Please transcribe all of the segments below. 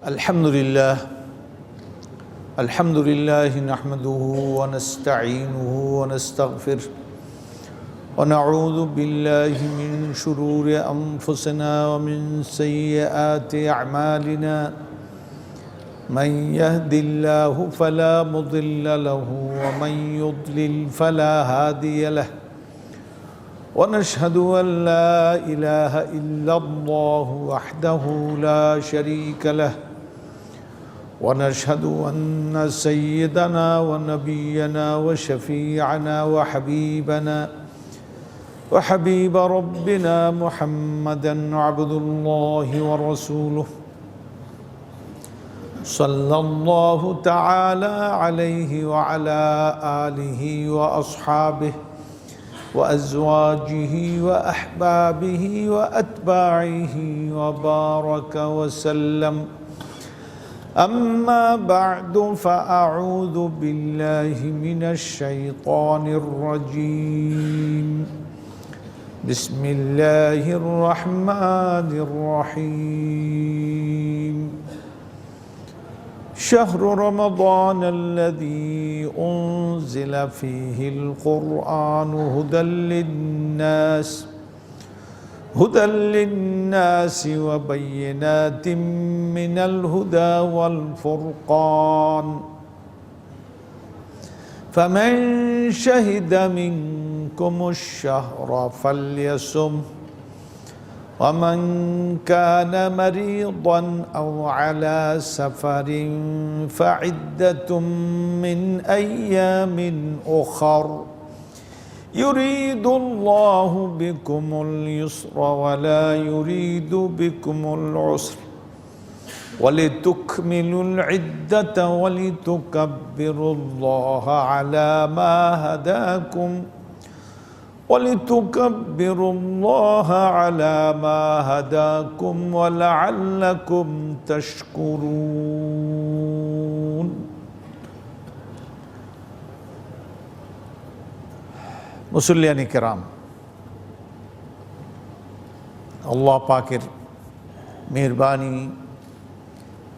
الحمد لله نحمده ونستعينه ونستغفره ونعوذ بالله من شرور أنفسنا ومن سيئات أعمالنا من يهد الله فلا مضل له ومن يضلل فلا هادي له ونشهد أن لا إله إلا الله وحده لا شريك له ونشهد أن سيدنا ونبينا وشفيعنا وحبيب ربنا محمدا عبد الله ورسوله صلى الله تعالى عليه وعلى آله وأصحابه وأزواجه وأحبابه وأتباعه وبارك وسلم أما بعد فأعوذ بالله من الشيطان الرجيم بسم الله الرحمن الرحيم شهر رمضان الذي أنزل فيه القرآن هدى للناس وبينات من الهدى والفرقان فمن شهد منكم الشهر فليصم ومن كان مريضا أو على سفر فعدة من أيام أخر يريد الله بكم اليسر ولا يريد بكم العسر ولتكملوا العدة ولتكبروا الله على ما هداكم ولعلكم تشكرون মুসল্লিয়ানি কেরাম, আল্লাহ পাকের মেহরবানি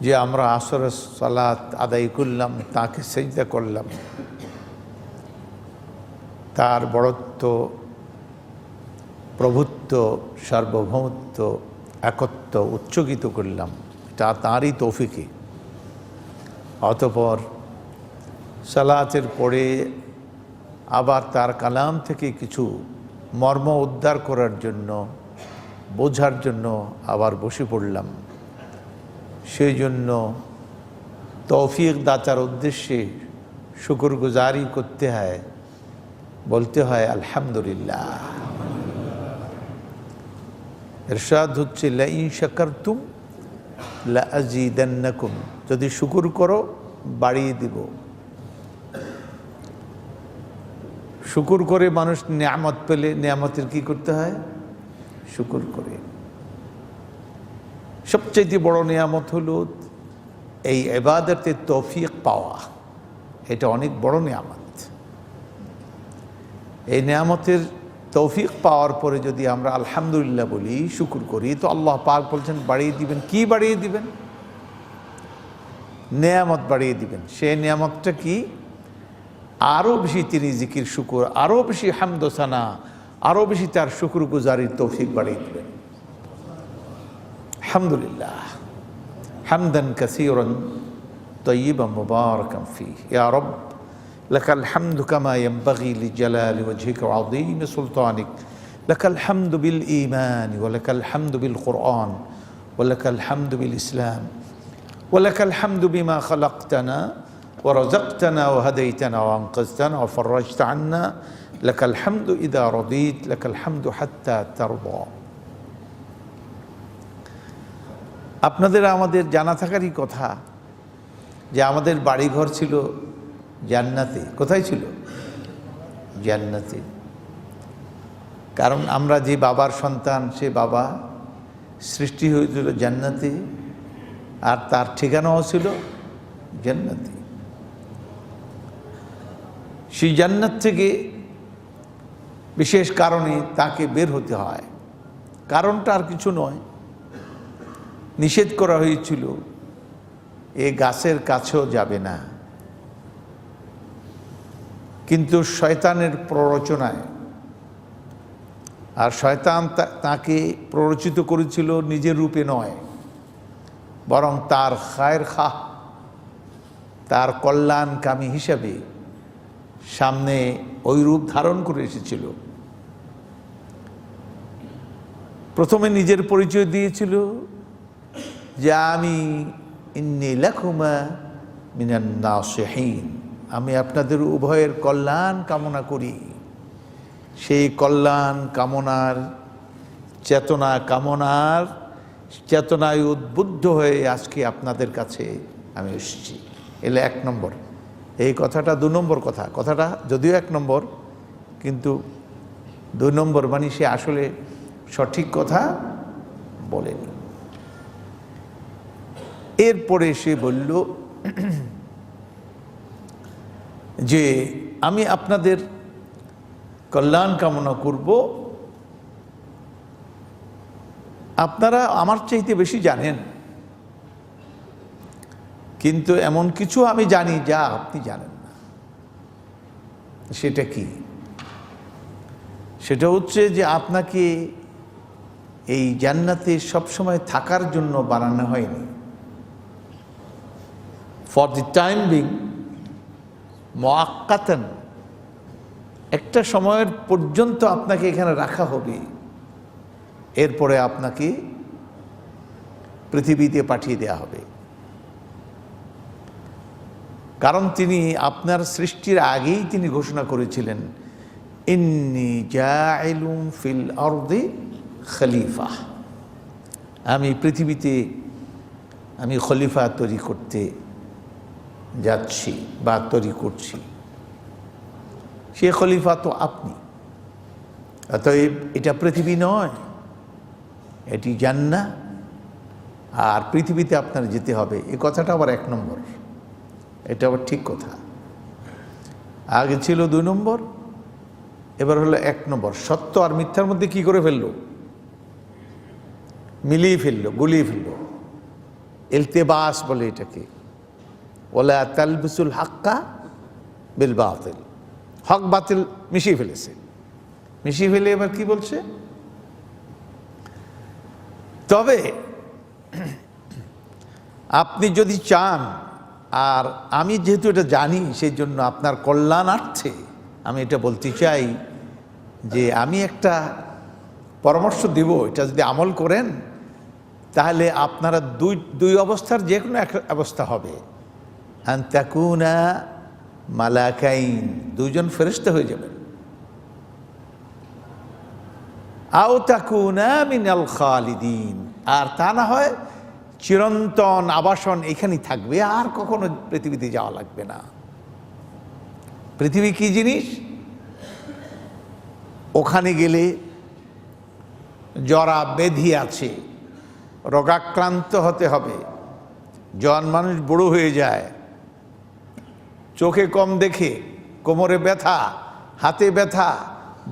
যে আমরা আসরের সালাত আদায় করলাম, তাকে সেজদা করলাম, তার বড়ত্ব, প্রভুত্ব, সার্বভৌমত্ব, একত্ব উচ্চকিত করলাম, তা তাঁরই তৌফিকে। অতঃপর সালাতের পরে আবার তার কালাম থেকে কিছু মর্ম উদ্ধার করার জন্য, বোঝার জন্য আবার বসে পড়লাম। সেই জন্য তৌফিক দাতার উদ্দেশ্যে শুকরগুজারি করতে হয়, বলতে হয় আলহামদুলিল্লাহ। ইরশাদ হচ্ছে লাইন শাকারতুম লাআযীদান্নাকুম, যদি শুকর করো বাড়িয়ে দিব। শুকর করে মানুষ নিয়ামত পেলে নিয়ামতের কি করতে হয়? শুকর করে। সবচেয়ে বড় নিয়ামত হলো এই ইবাদতে তৌফিক পাওয়া। এটা অনেক বড় নিয়ামত। এই নিয়ামতের তৌফিক পাওয়ার পরে যদি আমরা আলহামদুলিল্লাহ বলি, শুকর করি, তো আল্লাহ পাক বলছেন বাড়িয়ে দিবেন। কি বাড়িয়ে দিবেন? নিয়ামত বাড়িয়ে দিবেন। সেই নিয়ামতটা কি? আরও বেশি তিনি জিকির শুকর, আরও বেশি হামদ সানা, আরও বেশি তার শুকর গুজারির তৌফিক বাড়িয়ে দিবেন। আলহামদুলিল্লাহ হামদান কাসীরান তাইয়িবান মুবারাকান ফীহি ইয়া রব লাকাল হামদু কামা ইয়ানবাগি লিজালালি ওয়াজহিকা ওয়া আযীমি সুলতানিক লাকাল হামদু বিল ঈমান ওয়া লাকাল হামদু বিল কুরআন ওয়া লাকাল হামদু বিল ইসলাম ওয়া লাকাল হামদু বিমা খালাকতানা ورزقتنا وهديتنا وانقذتنا وفرجت عنا لك الحمد إذا رضيت لك الحمد حتى ترضى। আপনাদের আমাদের জানা থাকারই কথা যে আমাদের বাড়িঘর ছিল জান্নাতে। কোথায় ছিল? জান্নাতে। কারণ আমরা যে বাবার সন্তান, সে বাবা সৃষ্টি হয়েছিল জান্নাতে, আর তার ঠিকানাও ছিল জান্নাতে। সেই জান্নাত থেকে বিশেষ কারণে তাকে বের হতে হয়। কারণটা আর কিছু নয়, নিষেধ করা হয়েছিল এ গাছের কাছেও যাবে না। কিন্তু শয়তানের প্ররোচনায়, আর শয়তান তাকে প্ররোচিত করেছিল নিজের রূপে নয়, বরং তার খায়ের খাহ, তার কল্যাণকামী হিসাবে সামনে ওই রূপ ধারণ করে এসেছিল। প্রথমে নিজের পরিচয় দিয়েছিল যে আমি ইন্নী লাকুমা মিনান নাসিহিন, আমি আপনাদের উভয়ের কল্যাণ কামনা করি। সেই কল্যাণ কামনার চেতনায় উদ্বুদ্ধ হয়ে আজকে আপনাদের কাছে আমি এসেছি। এলে 1 নম্বর। এই কথাটা 2 নম্বর কথাটা যদিও 1 নম্বর, কিন্তু 2 নম্বর মানে সে আসলে সঠিক কথা বলেনি। এরপরে সে বলল যে আমি আপনাদের কল্যাণ কামনা করব, আপনারা আমার চাইতে বেশি জানেন, কিন্তু এমন কিছু আমি জানি যা আপনি জানেন না। সেটা কি? সেটা হচ্ছে যে আপনাকে এই জান্নাতে সবসময় থাকার জন্য বানানো হয়নি। ফর দি টাইম বিং, মুআক্কাতান, একটা সময়ের পর্যন্ত আপনাকে এখানে রাখা হবে, এরপরে আপনাকে পৃথিবীতে পাঠিয়ে দেওয়া হবে। কারণ তিনি আপনার সৃষ্টির আগেই তিনি ঘোষণা করেছিলেন, ইন্নী জাইলুম ফিল আরদি খলিফা, আমি পৃথিবীতে আমি খলিফা তৈরি করতে যাচ্ছি বা তৈরি করছি। সে খলিফা তো আপনি। অতএব এটা পৃথিবী নয়, এটি জান্নাত, আর পৃথিবীতে আপনার যেতে হবে। এই কথাটা আবার 1 নম্বর, এটা আবার ঠিক কথা। আগে ছিল 2 নম্বর, এবার হলো 1 নম্বর। সত্য আর মিথ্যার মধ্যে কি করে ফেললো? মিলিয়ে ফেললো, গুলিয়ে ফেললো। ইলতিবাস বলে এটাকে, ওয়ালা তালবিসুল হাক্কা বিল বাতিল, হক বাতিল মিশিয়ে ফেলেছে। মিশিয়ে ফেলে এবার কি বলছে? তবে আপনি যদি চান, আর আমি যেহেতু এটা জানি, সেই জন্য আপনার কল্যাণার্থে আমি এটা বলতে চাই যে আমি একটা পরামর্শ দেব, এটা যদি আমল করেন তাহলে আপনারা দুই অবস্থার যে কোনো এক অবস্থা হবে। আন তাকুনা মালাকাইন, 2 জন ফেরেশতা হয়ে যাবেন। আও তাকুনা মিনাল খালিদিন, আর তা না হয় চিরন্তন আবাসন এখানেই থাকবে, আর কখনো পৃথিবীতে যাওয়া লাগবে না। পৃথিবী কি জিনিস? ওখানে গেলে জরা ব্যাধি আছে, রোগাক্রান্ত হতে হবে, জন মানুষ বুড়ো হয়ে যায়, চোখে কম দেখে, কোমরে ব্যথা, হাতে ব্যথা,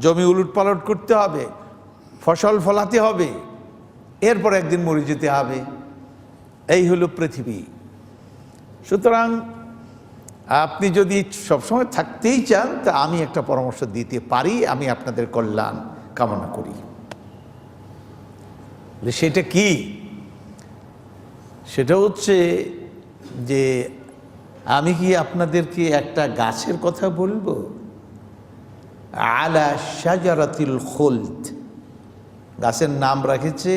জমি উলটপালট করতে হবে, ফসল ফলাতে হবে, এরপর একদিন মরে যেতে হবে। এই হলো পৃথিবী। সুতরাং আপনি যদি সবসময় থাকতেই চান, তা আমি একটা পরামর্শ দিতে পারি, আমি আপনাদের কল্যাণ কামনা করি। সেটা কি? সেটা হচ্ছে যে আমি কি আপনাদেরকে একটা গাছের কথা বলবো? আলা শাজারাতিল খুলদ, গাছের নাম রাখেছে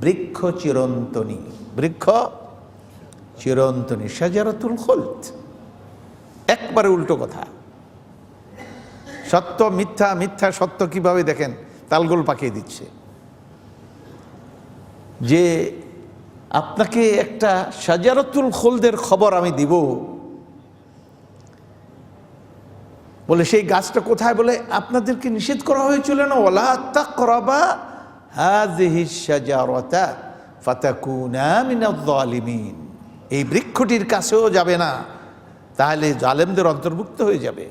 বৃক্ষ চিরন্তনী। বৃক্ষ চিরন্তনী, শাজারাতুল খুলদ, একবারে উল্টো কথা। সত্য মিথ্যা, মিথ্যা সত্য কিভাবে দেখেন তালগোল পাকিয়ে দিচ্ছে। যে আপনাকে একটা শাজারাতুল খুলদের খবর আমি দিব, বলে সেই গাছটা কোথায়? বলে আপনাদেরকে নিষেধ করা হয়েছিল না, ওয়ালা তাকরাবা হাযিহিশ শাজারাতা ফাতাকুনা মিনাজ জালিমিন, এই বৃক্ষটির কাছেও যাবে না, তাহলে জালেমদের অন্তর্ভুক্ত হয়ে যাবে।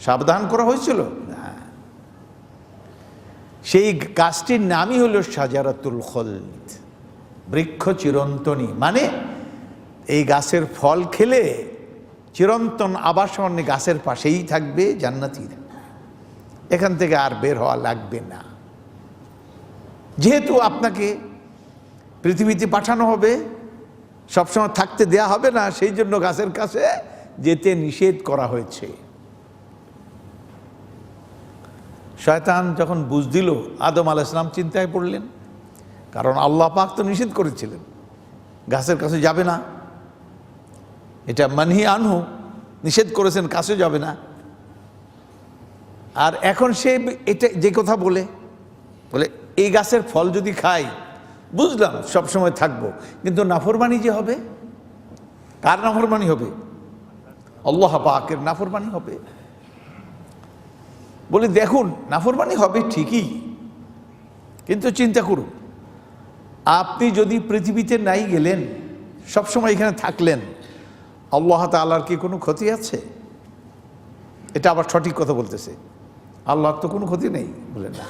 সাবধান করা হয়েছিল না। সেই গাছটির নামই হলো শাজারাতুল খুলদ, বৃক্ষ চিরন্তনী। মানে এই গাছের ফল খেলে চিরন্তন আবাসন গাছের পাশেই থাকবে, জান্নাতি থাকবে, এখান থেকে আর বের হওয়া লাগবে না। যেহেতু আপনাকে পৃথিবীতে পাঠানো হবে, সবসময় থাকতে দেয়া হবে না, সেই জন্য গাছের কাছে যেতে নিষেধ করা হয়েছে। শয়তান যখন বুঝ দিল, আদম আলাইহিস সালাম চিন্তায় পড়লেন, কারণ আল্লাহ পাক তো নিষেধ করেছিলেন গাছের কাছে যাবে না, এটা মানহি আনহু, নিষেধ করেছেন, কাছে যাবে না। আর এখন সে এটা যে কথা বলে এই গাছের ফল যদি খাই, বুঝলাম সবসময় থাকবো, কিন্তু নাফরমানি যে হবে, কার নাফরমানি হবে? আল্লাহ পাকের নাফরমানি হবে। বলে দেখুন, নাফরমানি হবে ঠিকই, কিন্তু চিন্তা করুন, আপনি যদি পৃথিবীতে নাই গেলেন, সবসময় এখানে থাকলেন, আল্লাহ তাআলার কি কোনো ক্ষতি আছে? এটা আবার সঠিক কথা বলতেছে, আল্লাহর তো কোনো ক্ষতি নেই, বলেন না।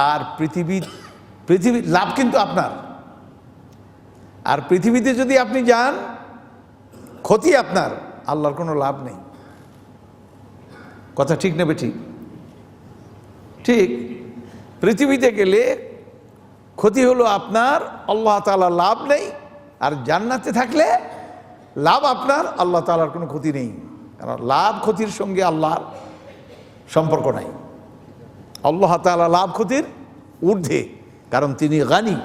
আর পৃথিবীর লাভ কিন্তু আপনার। আর পৃথিবীতে যদি আপনি যান, ক্ষতি আপনার, আল্লাহর কোনো লাভ নেই। কথা ঠিক নেবে? ঠিক ঠিক। পৃথিবীতে গেলে ক্ষতি হলো আপনার, আল্লাহ তাআলার লাভ নেই। আর জান্নাতে থাকলে লাভ আপনার, আল্লাহ তাআলার কোনো ক্ষতি নেই। কারণ লাভ ক্ষতির সঙ্গে আল্লাহর সম্পর্ক নাই। আল্লাহ তাআলা লাভ ক্ষতির ঊর্ধ্বে, কারণ তিনি গানি,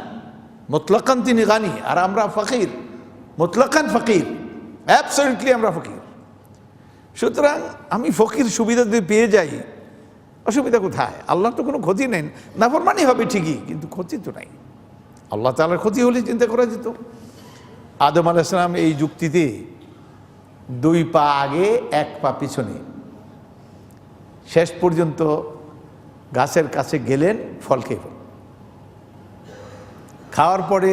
মুতলাকান তিনি গানি, আর আমরা ফকির, মুতলাকান ফকির, অ্যাবসলিউটলি আমরা ফকির। সুতরাং আমি ফকির সুবিধা যদি পেয়ে যাই, অসুবিধা কোথায়? আল্লাহর তো কোনো ক্ষতি নেই, নাফরমানি হবে ঠিকই, কিন্তু ক্ষতি তো নাই। আল্লাহ তাআলার ক্ষতি হলে চিন্তা করা যেত। আদম আলাইহিস সালাম এই যুক্তিতে 2 পা আগে 1 পা পিছনে, শেষ পর্যন্ত গাছের কাছে গেলেন, ফল খেয়ে ফেল। খাওয়ার পরে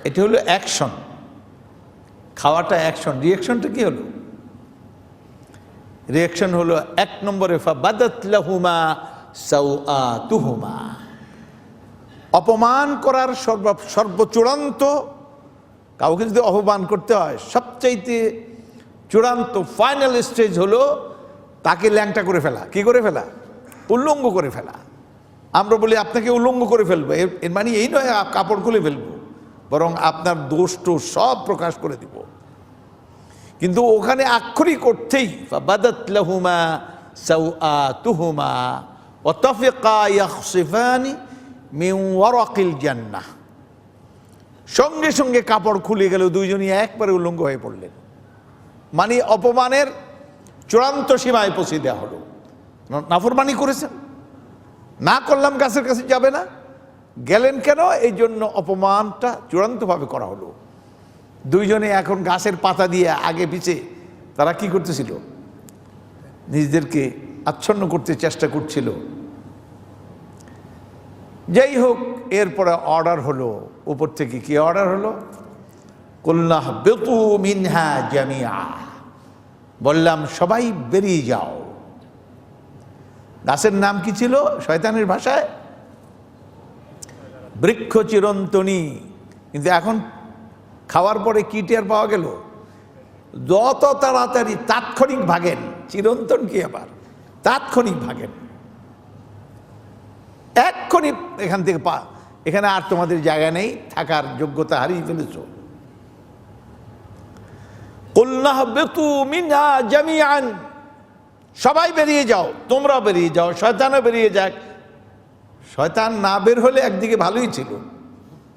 এটা হলো অ্যাকশন, খাওয়াটা অ্যাকশন। রিয়াকশনটা কি হলো? রিয়াকশন হলো 1 নম্বরে ফাবাদাত লাহুমা সাওআতুহুমা, অপমান করার সর্বচূড়ান্ত, কাউকে যদি অপমান করতে হয়, সবচাইতে চূড়ান্ত ফাইনাল স্টেজ হলো তাকে ল্যাংটা করে ফেলা। কি করে ফেলা? উল্লঙ্গ করে ফেলা। আমরা বলি আপনাকে উল্লঙ্গ করে ফেলবো, এর মানে এই নয় কাপড় খুলে ফেলবো, বরং আপনার দোষ টোষ সব প্রকাশ করে দিব। কিন্তু ওখানে আক্ষরিক অর্থেই ফাবাদাত লাহুমা সাওআতুহুমা ওয়া তাফিকা ইয়াখসিফানি মিন ওয়ারাকিল জান্নাহ, সঙ্গে সঙ্গে কাপড় খুলে গেল, দুইজনই একবারে উল্লঙ্গ হয়ে পড়লেন। মানে অপমানের চূড়ান্ত সীমায় পৌঁছে দেওয়া হলো। নাফরমানি করেছেন, না করলাম গাছের কাছে যাবে না, গেলেন কেন? এই জন্য অপমানটা চূড়ান্তভাবে করা হলো। দুইজনে এখন গাছের পাতা দিয়ে আগে পিছে তারা কি করতেছিল? নিজেদেরকে আচ্ছন্ন করতে চেষ্টা করছিল। যাই হোক, এরপরে অর্ডার হলো উপর থেকে। কি অর্ডার হলো? কুলনা হাবিতু মিনহা জামিআ, বললাম সবাই বেরিয়ে যাও। গাছের নাম কি ছিল শয়তানের ভাষায়? বৃক্ষ চিরন্তনী। কিন্তু এখন খাওয়ার পরে কি টের পাওয়া গেল? যত তাড়াতাড়ি তাৎক্ষণিক ভাগেন। চিরন্তন কি আবার? তাৎক্ষণিক ভাগেন, এক্ষণি এখান থেকে এখানে আর তোমাদের জায়গা নেই, থাকার যোগ্যতা হারিয়ে ফেলেছ। কুলনা হাবিতু মিনহা জামিআন, সবাই বেরিয়ে যাও, তোমরা বেরিয়ে যাও, শয়তানও বেরিয়ে যাক। শয়তান না বের হলে একদিকে ভালোই ছিল,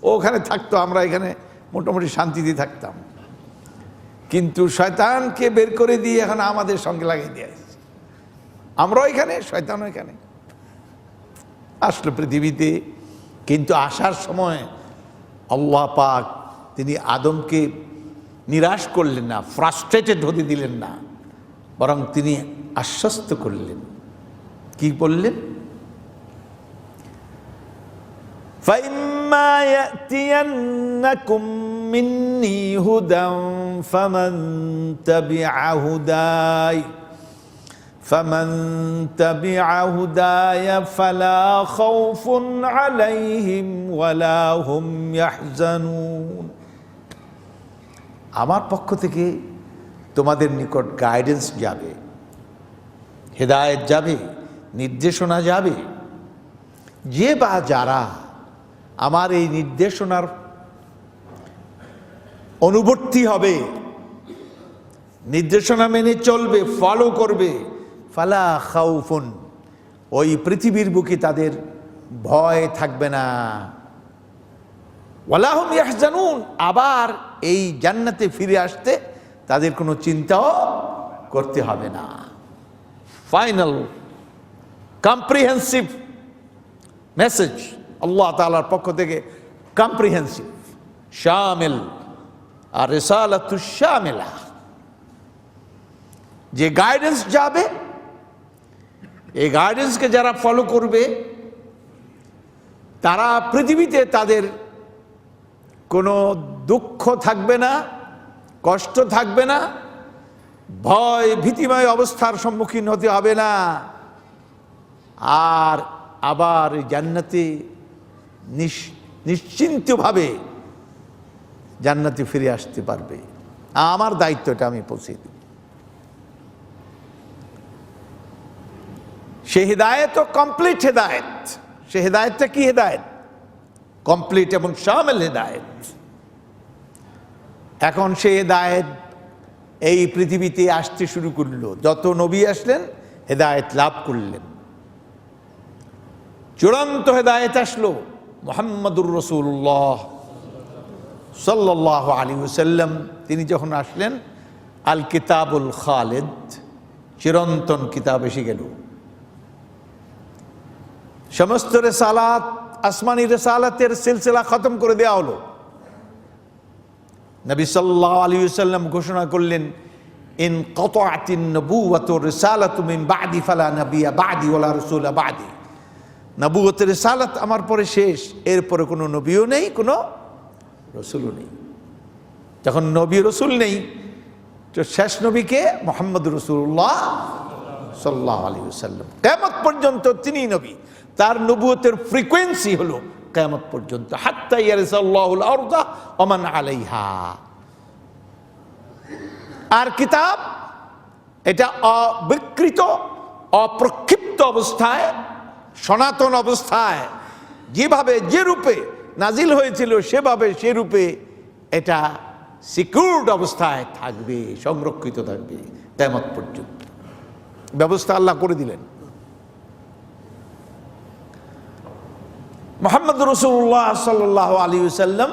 ও ওখানে থাকতো, আমরা এখানে মোটামুটি শান্তিতে থাকতাম। কিন্তু শয়তানকে বের করে দিয়ে এখন আমাদের সঙ্গে লাগিয়ে দিয়ে আসছে, আমরাও এখানে, শয়তানও এখানে। আসলো পৃথিবীতে, কিন্তু আসার সময় আল্লাহ পাক তিনি আদমকে নিরাশ করলেন না, ফ্রাস্ট্রেটেড হতে দিলেন না, বরং তিনি আশ্বস্ত করলেন। কি বললেন? فَإِمَّا يَأْتِيَنَّكُم مِّنِّي هُدًى فَمَن تَبِعَ هُدَايَ فَلَا خَوْفٌ عَلَيْهِمْ وَلَا هُمْ يَحْزَنُونَ। আমার পক্ষ থেকে তোমাদের নিকট গাইডেন্স যাবে, হেদায়েত যাবে, নির্দেশনা যাবে। যে বা যারা আমার এই নির্দেশনার অনুবর্তী হবে, নির্দেশনা মেনে চলবে, ফলো করবে, ফালা খাউফুন, ওই পৃথিবীর বুকে তাদের ভয় থাকবে না, ওয়ালা হুম ইয়াহজানুন, আবার এই জান্নাতে ফিরে আসতে তাদের কোনো চিন্তাও করতে হবে না। ফাইনাল কম্প্রিহেন্সিভ মেসেজ আল্লাহ তাআলার পক্ষ থেকে, কম্প্রিহেন্সিভ, শামিল, আর রিসালাতুশ শামিলা। যে গাইডেন্স যাবে, এই গাইডেন্সকে যারা ফলো করবে তারা পৃথিবীতে তাদের কোনো দুঃখ থাকবে না, কষ্ট থাকবে না, ভয় ভীতিময় অবস্থার সম্মুখীন হতে হবে না, আর আবার জান্নাতে নিশ্চিন্তভাবে জান্নাতে ফিরে আসতে পারবে। আমার দায়িত্বটা আমি পৌঁছে দিই। সে হেদায়েত ও কমপ্লিট হেদায়েত। সে হেদায়েতটা কি হেদায়েত? কমপ্লিট এবং শামিল হেদায়েত। এখন সে হেদায়েত এই পৃথিবীতে আসতে শুরু করলো। যত নবী আসলেন হেদায়েত লাভ করলেন। চূড়ান্ত হেদায়েত আসলো মুহাম্মদুর রাসূলুল্লাহ সাল্লাল্লাহু আলাইহি ওয়াসাল্লাম। তিনি যখন আসলেন, আল কিতাবুল খালিদ, চিরন্তন কিতাব এসে গেল। সমস্ত রিসালাত, আসমানি রিসালাতের সিলসিলা খতম করে দেওয়া হলো। নবী সাল্লাল্লাহু আলাইহি ওয়াসাল্লাম ঘোষণা করলেন, ইন কাতাআতিন নবুওয়াতু রিসালাতু মিন বা'দি ফালা নবিয়্যা বা'দি ওয়ালা রাসূলা বা'দি। নবুয়তের রিসালাত আমার পরে শেষ, এরপরে কোনো নবীও নেই, কোনো রসুলও নেই। যখন নবী রসুল নেই, তো শেষ নবীকে মুহাম্মদুর রাসূলুল্লাহ সাল্লাল্লাহু আলাইহি ওয়াসাল্লাম। কিয়ামত পর্যন্ত তিনি নবী। তার নবুয়তের ফ্রিকোয়েন্সি হলো কিয়ামত পর্যন্ত, হাত্তা ইয়ারিসাল্লাহুল আরদা ওয়া মান আলাইহা। আর কিতাব এটা অবিকৃত, অপ্রক্ষিপ্ত অবস্থায়, সনাতন অবস্থায়, যেভাবে যে রূপে নাজিল হয়েছিল সেভাবে সে রূপে এটা সিকিউরড অবস্থায় থাকবে, সংরক্ষিত থাকবে কিয়ামত পর্যন্ত। ব্যবস্থা আল্লাহ করে দিলেন। মুহাম্মদ রাসূলুল্লাহ সাল্লাল্লাহু আলাইহি ওয়াসাল্লাম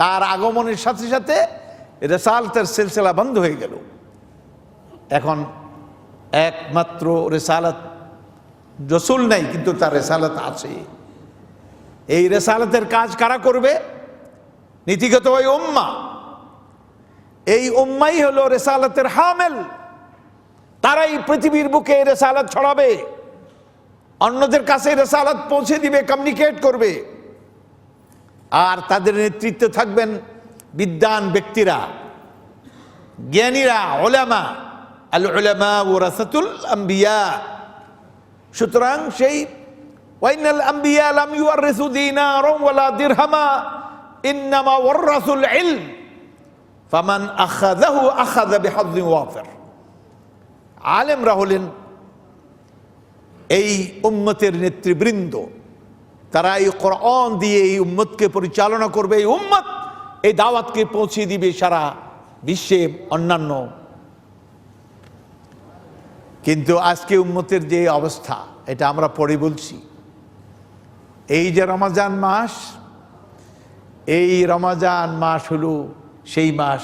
তার আগমনের সাথে সাথে রিসালাতের সিলসিলা বন্ধ হয়ে গেল। এখন একমাত্র রিসালাত, রসুল নাই কিন্তু তার রিসালাত আছে। এই রিসালাতের কাজ কারা করবে? নীতিগত ওই উম্মাহ। এই উম্মাই হলো রিসালাতের হামিল। তারাই পৃথিবীর বুকে রিসালাত ছড়াবে, অন্যদের কাছে রিসালাত পৌঁছে দিবে, কমিউনিকেট করবে। আর তাদের নেতৃত্বে থাকবেন বিদ্বান ব্যক্তিরা, জ্ঞানীরা, উলামা। আল উলামা ওয়ারাসাতুল আম্বিয়া। সুতরাং সেই ওয়াইনাল আম্বিয়া লাম ইউয়ারিসু দিনারান ওয়ালা দিরহামা ইন্নামা ওয়ারাসুল ইলম ফামান আখাযাহু আখাযা বিহাযযিন ওয়াফির। আলেমরা হলেন এই উম্মতের নেতৃবৃন্দ। তারা এই কোরআন দিয়ে এই উম্মতকে পরিচালনা করবে। এই উম্মত এই দাওয়াতকে পৌঁছে দিবে সারা বিশ্বে, অন্যান্য। কিন্তু আজকে উম্মতের যে অবস্থা, এটা আমরা পরে বলছি। এই যে রমজান মাস, এই রমজান মাস হলো সেই মাস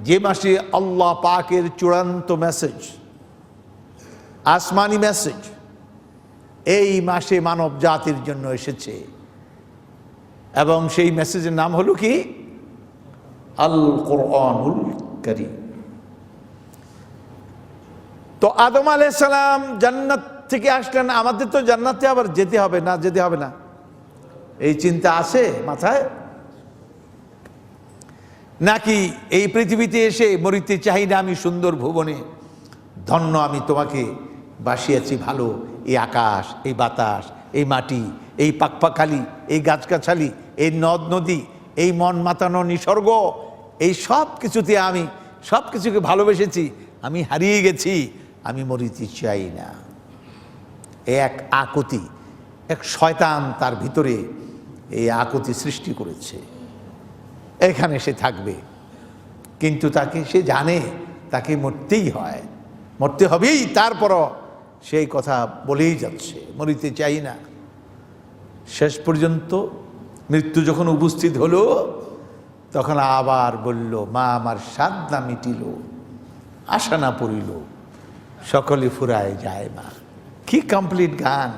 যে মাসে আল্লাহ পাকের চূড়ান্ত মেসেজ, আসমানি মেসেজ এই মাসে মানব জাতির জন্য এসেছে। এবং সেই মেসেজের নাম হলো কি? আল কোরআনুল কারীম। তো আদম আলাইহিস সালাম জান্নাত থেকে আসলেন। আমাদের তো জান্নাতে আবার যেতে হবে না, যেতে হবে না, এই চিন্তা আছে মাথায়? নাকি এই পৃথিবীতে এসে মরিতে চাই না আমি সুন্দর ভুবনে, ধন্য আমি তোমাকে বাসিয়েছি ভালো, এই আকাশ, এই বাতাস, এই মাটি, এই পাকপাখালি, এই গাছগাছালি, এই নদ নদী, এই মন মাতানো নিসর্গ, এই সব কিছুতে আমি সব কিছুকে ভালোবেসেছি, আমি হারিয়ে গেছি, আমি মরিতে চাই না। এক আকুতি, এক শয়তান তার ভিতরে এই আকুতি সৃষ্টি করেছে, এখানে সে থাকবে। কিন্তু তাকে সে জানে তাকে মরতেই হয়, মরতে হবেই, তারপরও সেই কথা বলেই যাচ্ছে, মরিতে চাই না। শেষ পর্যন্ত মৃত্যু যখন উপস্থিত হলো তখন আবার বলল, মা আমার সাধনা মিটিল, আশা না পড়িল, সকলে ফুরায় যায় মা। কি কমপ্লিট গান!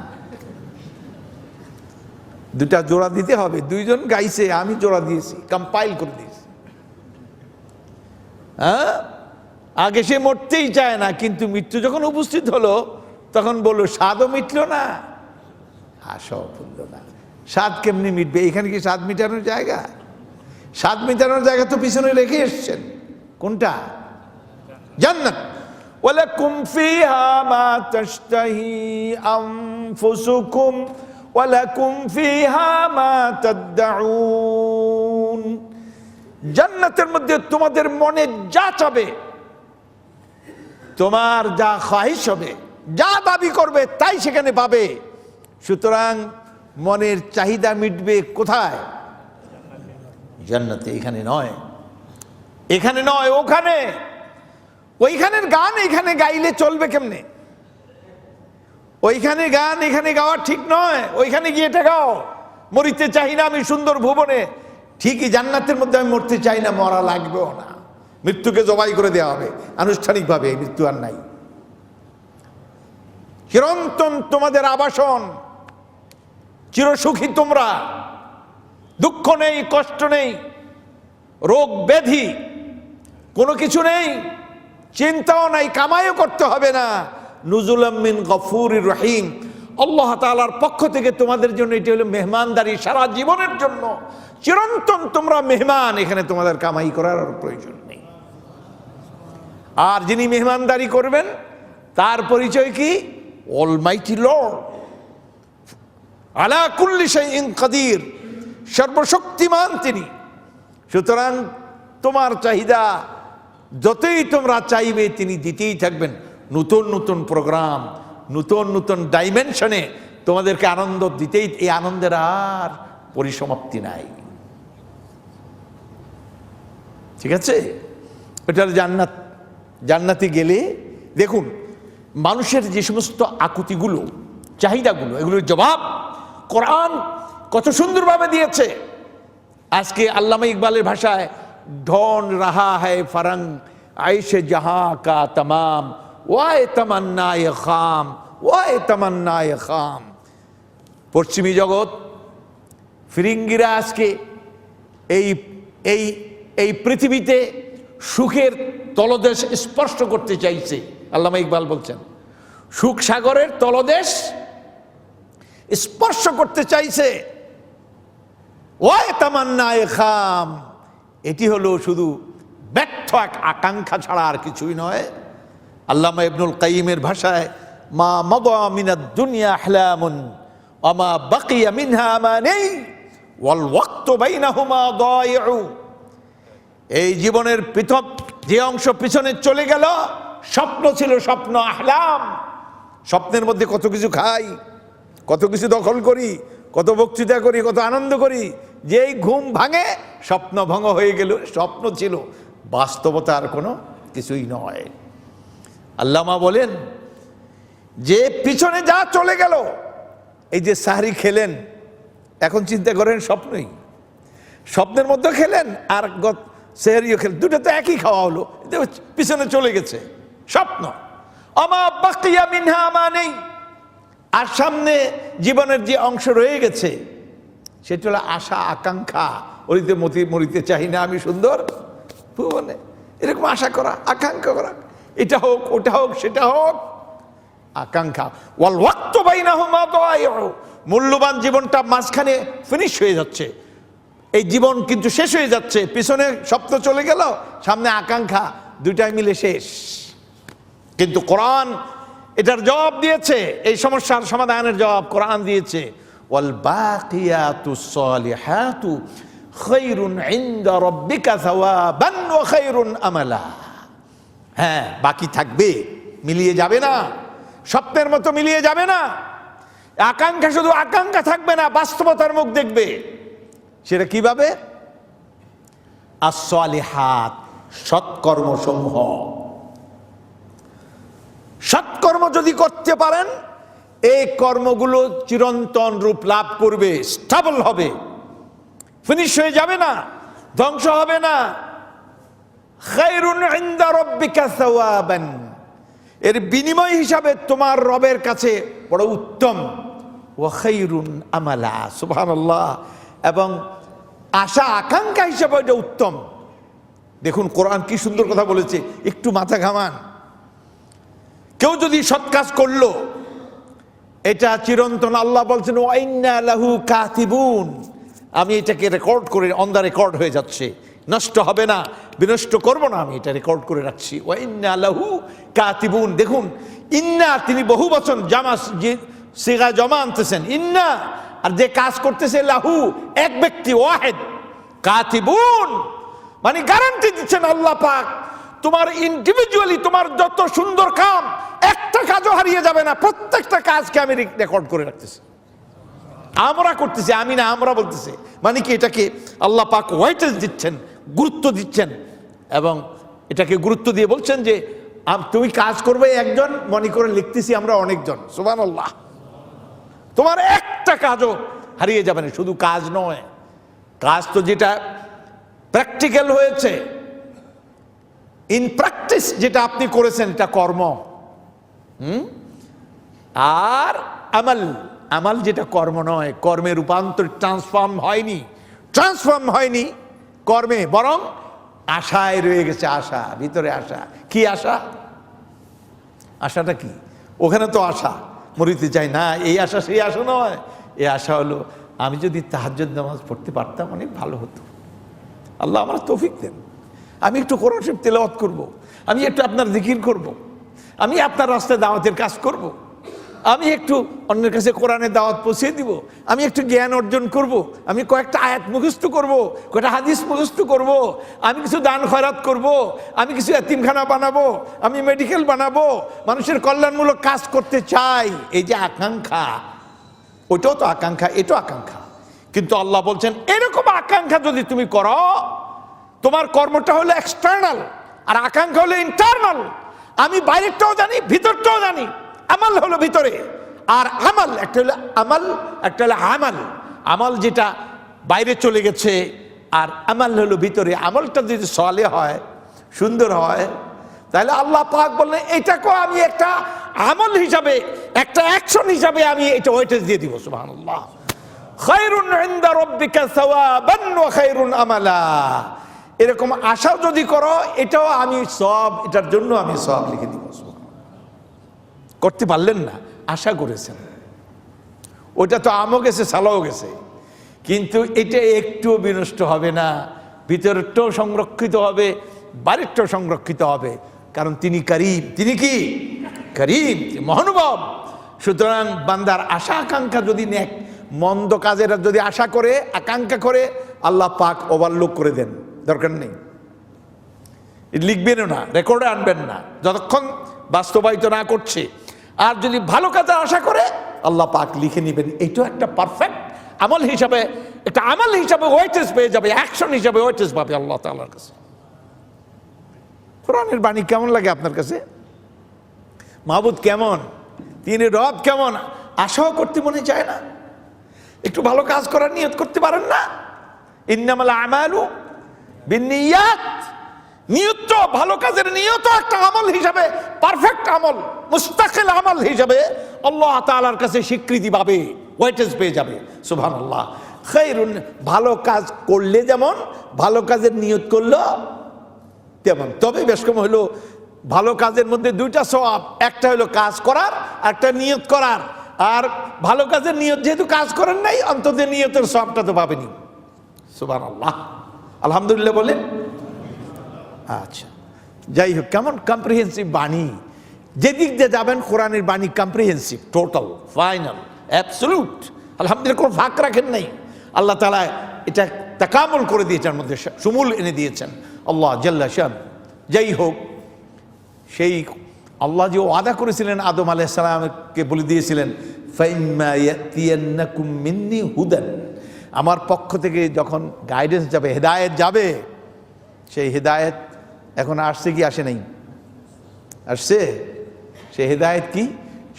দুটা জোড়া দিতে হবে, দুইজন গাইছে, আমি জোড়া দিয়েছি, কম্পাইল করে দিয়েছি। হ্যাঁ, আগে সে মরতেই চায় না, কিন্তু মৃত্যু যখন উপস্থিত হলো তখন বললো স্বাদও মিটলো না, আশাও পড়লো না। স্বাদ কেমনি মিটবে? এখানে কি স্বাদ মিটানোর জায়গা? স্বাদ মিটানোর জায়গা তো পিছনে রেখে এসছেন। কোনটা? জান্নাত। ওয়ালাকুম ফিহা মা তাশতাহি আনফুসুকুম ওয়ালাকুম ফিহা মা তাদউন। জান্নাতের মধ্যে তোমাদের মনে যা চাবে, তোমার যা খাহিশ হবে, যা দাবি করবে তাই সেখানে পাবে। সুতরাং মনের চাহিদা মিটবে কোথায়? জান্নাতে। এখানে নয়, এখানে নয়, ওখানে। ওইখানের গান এখানে গাইলে চলবে কেমনে? ওইখানে গান এখানে গাওয়া ঠিক নয়। ওইখানে গিয়ে এটা গাও, মরিতে চাই না আমি সুন্দর ভুবনে। ঠিকই জান্নাতের মধ্যে আমি মরতে চাই না, মরা লাগবেও না, মৃত্যুকে জবাই করে দেওয়া হবে আনুষ্ঠানিকভাবে। মৃত্যু আর নাই, চিরন্তন তোমাদের আবাসন, চিরসুখী তোমরা, দুঃখ নেই, কষ্ট নেই, রোগ ব্যাধি কোনো কিছু নেই, চিন্তাও নাই, কামাইও করতে হবে না। নুজুলাম মিন গফুরির রহিম, আল্লাহ তাআলার পক্ষ থেকে তোমাদের জন্য এটি হলো মেহমানদারি সারা জীবনের জন্য। চিরন্তন তোমরা মেহমান, এখানে তোমাদের কামাই করার প্রয়োজন নেই। আর যিনি মেহমানদারি করবেন তার পরিচয় কি? অলমাইটি লর্ড, আলা কুল্লি শাইইন কাদির, সর্বশক্তিমান তিনি। সুতরাং তোমার চাহিদা যতই তোমরা চাইবে তিনি দিতেই থাকবেন। নতুন নতুন প্রোগ্রাম, নতুন নতুন ডাইমেনশনে তোমাদেরকে আনন্দ দিতেই, এই আনন্দের আর পরিসমাপ্তি নাই। ঠিক আছে, এটা জান্নাত। জান্নাতে গেলে দেখুন মানুষের যে সমস্ত আকুতিগুলো, চাহিদাগুলো, এগুলোর জবাব কোরআন কত সুন্দরভাবে দিয়েছে। আজকে আল্লামা ইকবালের ভাষায়, ঢন রাহা হ্যায় ফরং আইশে জাহা কা তমাম, ওয়ায়ে তামান্নায়ে খাম, ওয়ায়ে তামান্নায়ে খাম। পশ্চিমী জগৎ, ফিরিঙ্গিরা আজকে এই এই এই পৃথিবীতে সুখের তলদেশ স্পর্শ করতে চাইছে। আল্লামা ইকবাল বলছেন সুখ সাগরের তলদেশ স্পর্শ করতে চাইছে। ওয়ায়ে তামান্নায়ে খাম, এটি হলো শুধু ব্যর্থ এক আকাঙ্ক্ষা ছাড়া আর কিছুই নয়। আল্লামা ইবনুল কাইয়িমের ভাষায়, মা মাদা মিনাদ দুনিয়া আহলামুন ওয়া মা বাকিয়া মিনহা আমানি ওয়াল ওয়াক্তু বাইনাহুমা দায়িউ। এই জীবনের পৃথক যে অংশ পিছনে চলে গেল, স্বপ্ন ছিল, স্বপ্ন, আহলাম। স্বপ্নের মধ্যে কত কিছু খাই, কত কিছু দখল করি, কত বক্তৃতা করি, কত আনন্দ করি। যেই ঘুম ভাঙে স্বপ্ন ভঙ্গ হয়ে গেল। স্বপ্ন ছিল, বাস্তবতার কোনো কিছুই নয়। আল্লামা বলেন যে পিছনে যা চলে গেল, এই যে সাহরি খেলেন, এখন চিন্তা করেন স্বপ্নই, স্বপ্নের মধ্যে খেলেন আর সেহরিও খেলেন, দুটো তো একই খাওয়া হলো, পিছনে চলে গেছে স্বপ্ন। আমা বাকিয়া মিনহা আমানি, আর সামনে জীবনের যে অংশ রয়ে গেছে সেটা হলো আশা, আকাঙ্ক্ষা। ওরিতে মরিতে চাই না আমি সুন্দর ভুবনে, এরকম আশা করা, আকাঙ্ক্ষা করা, এটা হোক, ওটা হোক, সেটা হোক, আকাঙ্ক্ষা। ওয়াল ওয়াক্তু বাইনাহুমা দায়িউ, মূল্যবান জীবনটা মাঝখানে ফিনিশ হয়ে যাচ্ছে। এই জীবন কিন্তু শেষ হয়ে যাচ্ছে, পিছনে স্বপ্ন চলে গেল, সামনে আকাঙ্ক্ষা, দুইটাই মিলে শেষ। কিন্তু কোরআন এটার জবাব দিয়েছে, এই সমস্যার সমাধানের জবাব কোরআন দিয়েছে। ওয়াল বাকিয়াতুস সালিহাতু খায়রুন ইনদা রাব্বিকা সাওয়াবান ওয়া খায়রুন আমালা। হ্যাঁ, বাকি থাকবে, মিলিয়ে যাবে না, স্বপ্নের মতো মিলিয়ে যাবে না। আকাঙ্ক্ষা শুধু আকাঙ্ক্ষা থাকবে না, বাস্তবতার মুখ দেখবে। সেটা কিভাবে? as-salihat, সৎকর্মসমূহ। সৎকর্ম যদি করতে পারেন, এই কর্মগুলো চিরন্তন রূপ লাভ করবে, স্টেবল হবে, ফিনিশ হয়ে যাবে না, ধ্বংস হবে না। খায়রুন ইনদা রাব্বিকা সাওয়াবান, এর বিনিময় হিসাবে তোমার রবের কাছে বড় উত্তম। ওয়া খায়রুন আমালা, সুবহানাল্লাহ। এবং আশা আকাঙ্ক্ষা হিসাবে এটা উত্তম। দেখুন কোরআন কি সুন্দর কথা বলেছে, একটু মাথা ঘামান। কেউ যদি সৎ কাজ করলো, এটা চিরন্তন। আল্লাহ বলছেন ওয়া ইন্না লাহু কাতিবুন, আমি এটাকে রেকর্ড করে, অন দ্য রেকর্ড হয়ে যাচ্ছে, নষ্ট হবে না, বিনষ্ট করব না, আমি এটা রেকর্ড করে রাখছি। ওয়া ইন্না লাহু কাতিবুন। দেখুন ইন্না, তিনি বহু বচন জামা সিগা জমা আনতেছেন, ইন্না। আর যে কাজ করতেছে লাহু, এক ব্যক্তি, ওয়াহিদ, কাতিবুন, মানে গ্যারান্টি দিচ্ছেন আল্লাহ পাক, তোমার ইন্ডিভিজুয়ালি তোমার যত সুন্দর কাম, একটা কাজও হারিয়ে যাবে না, প্রত্যেকটা কাজকে আমি রেকর্ড করে রাখতেছি। আমরা করতেছি, আমি না, আমরা বলতেছি। মানে কি, এটাকে আল্লাহ পাক ওয়েটেজ দিচ্ছেন, গুরুত্ব দিচ্ছেন। এবং এটাকে গুরুত্ব দিয়ে বলছেন যে তুমি কাজ করবে একজন, মনে করে লিখতেছি আমরা অনেকজন। সুবহানাল্লাহ। তোমার একটা কাজও হারিয়ে যাবে না। শুধু কাজ নয়, কাজ তো যেটা প্র্যাকটিক্যাল হয়েছে, ইন প্র্যাকটিস যেটা আপনি করেছেন, এটা কর্ম। আর আমাল, আমাল যেটা কর্ম নয়, কর্মে রূপান্তর, ট্রান্সফর্ম হয়নি কর্মে, বরং আশায় রয়ে গেছে। আশা, ভিতরে আশা। কি আশা? আশাটা কি? ওখানে তো আশা, মরিতে চাই না, এই আশা সেই আশা নয়। এই আশা হলো, আমি যদি তাহাজ্জুদ নামাজ পড়তে পারতাম অনেক ভালো হতো, আল্লাহ আমার তৌফিক দেন, আমি একটু কোরআন শরীফ তেলাওয়াত করব, আমি একটু আপনার জিকির করব, আমি আপনার রাস্তায় দাওয়াতের কাজ করব, আমি একটু অন্যের কাছে কোরআনের দাওয়াত পৌঁছে দিব, আমি একটু জ্ঞান অর্জন করব, আমি কয়েকটা আয়াত মুখস্থ করব, কয়েকটা হাদিস মুখস্থ করব, আমি কিছু দান খয়রাত করব, আমি কিছু এতিমখানা বানাবো, আমি মেডিকেল বানাবো, মানুষের কল্যাণমূলক কাজ করতে চাই। এই যে আকাঙ্ক্ষা, ওইটাও তো আকাঙ্ক্ষা, এটাও আকাঙ্ক্ষা। কিন্তু আল্লাহ বলছেন এরকম আকাঙ্ক্ষা যদি তুমি করো, তোমার কর্মটা হলো এক্সটার্নাল আর আকাঙ্ক্ষা হলো ইন্টারনাল। আমি বাইরেরটাও জানি, ভিতরটাও জানি। আমাল হলো ভিতরে, আর আমাল একটা হলো আমাল, একটা হলো আমাল। আমাল যেটা বাইরে চলে গেছে, আর আমাল হলো ভিতরে। আমলটা যদি সলে হয়, সুন্দর হয়, তাহলে আল্লাহ পাক বললেন এটাকেও আমি একটা আমল হিসাবে, একটা অ্যাকশন হিসাবে আমি এটা ওয়েটেজ দিয়ে দিব। সুবহানাল্লাহ। খায়রুন ইনদা রাব্বিকা সাওয়াবান ওয়া খায়রুন আমালা। এরকম আশা যদি করো, এটাও আমি সব, এটার জন্য আমি সব লিখে দিব। করতে পারলেন না, আশা করেছেন, ওটা তো আমও গেছে, সালাও গেছে, কিন্তু এটা একটুও বিনষ্ট হবে না, ভিতরটাও সংরক্ষিত হবে, বাইরেরটাও সংরক্ষিত হবে। কারণ তিনি করিম। তিনি কি? করিম, মহানুভব। সুতরাং বান্দার আশা আকাঙ্ক্ষা যদি নেক, মন্দ কাজের যদি আশা করে, আকাঙ্ক্ষা করে, আল্লাহ পাক ওভারলুক করে দেন, দরকার নেই, লিখবেনও না, রেকর্ডে আনবেন না, যতক্ষণ বাস্তবায়িত না করছে। আর যদি ভালো কাজের আশা করে, আল্লাহ পাক লিখে নেবেন। এটাও একটা পারফেক্ট আমল হিসাবে, একটা আমল হিসাবে ওয়েটেজ পেয়ে যাবে, অ্যাকশন হিসাবে ওয়েটেজ পাবে আল্লাহ তাআলার কাছে। কোরআনের বাণী কেমন লাগে আপনার কাছে? মাহবুদ কেমন, তিনি রব কেমন, আশাও করতে মনে চায় না? একটু ভালো কাজ করার নিয়ত করতে পারেন না? ইন্নামাল আমালু বিন্নিয়াত। নিয়ত, ভালো কাজের নিয়ত একটা আমল হিসাবে, পারফেক্ট আমল, মুস্তাকিল আমল হিসাবে আল্লাহ তাআলার কাছে স্বীকৃতি পাবে, ওয়েটেজ পেয়ে যাবে। সুবহানাল্লাহ। খায়রুন, ভালো কাজ করলে যেমন, ভালো কাজের নিয়ত করলো তেমন। তবে বেশ কম হলো, ভালো কাজের মধ্যে দুইটা সওয়াব, একটা হলো কাজ করার, একটা নিয়ত করার। আর ভালো কাজের নিয়ত যেহেতু কাজ করেন নাই, অন্তত নিয়তের সওয়াবটা তো পাবেনি। সুবহানাল্লাহ, আলহামদুলিল্লাহ বলেন। আচ্ছা, যাই হোক, কেমন কম্প্রিহেন্সিভ বাণী। যেদিক দিয়ে যাবেন কোরআনের বাণী কম্প্রিহেন্সিভ, টোটাল, ফাইনাল, অ্যাবসলিউট। আলহামদুলিল্লাহ, কোনো ফাঁক রাখেন নাই আল্লাহ তাআলা। এটা তাকামুল করে দিয়েছেন, মধ্যে সুমুল এনে দিয়েছেন আল্লাহ জাল্লা শান। যাই হোক, সেই আল্লাহ যে ওয়াদা করেছিলেন আদম আলাইহিস সালামকে বলে দিয়েছিলেন, ফাইম্মা ইয়াতিয়ান্নাকুম মিন্নি হুদান, আমার পক্ষ থেকে যখন গাইডেন্স যাবে, হেদায়েত যাবে, সেই হেদায়েত এখন আসছে কি আসে নাই? আসছে। সেই হেদায়েত কি?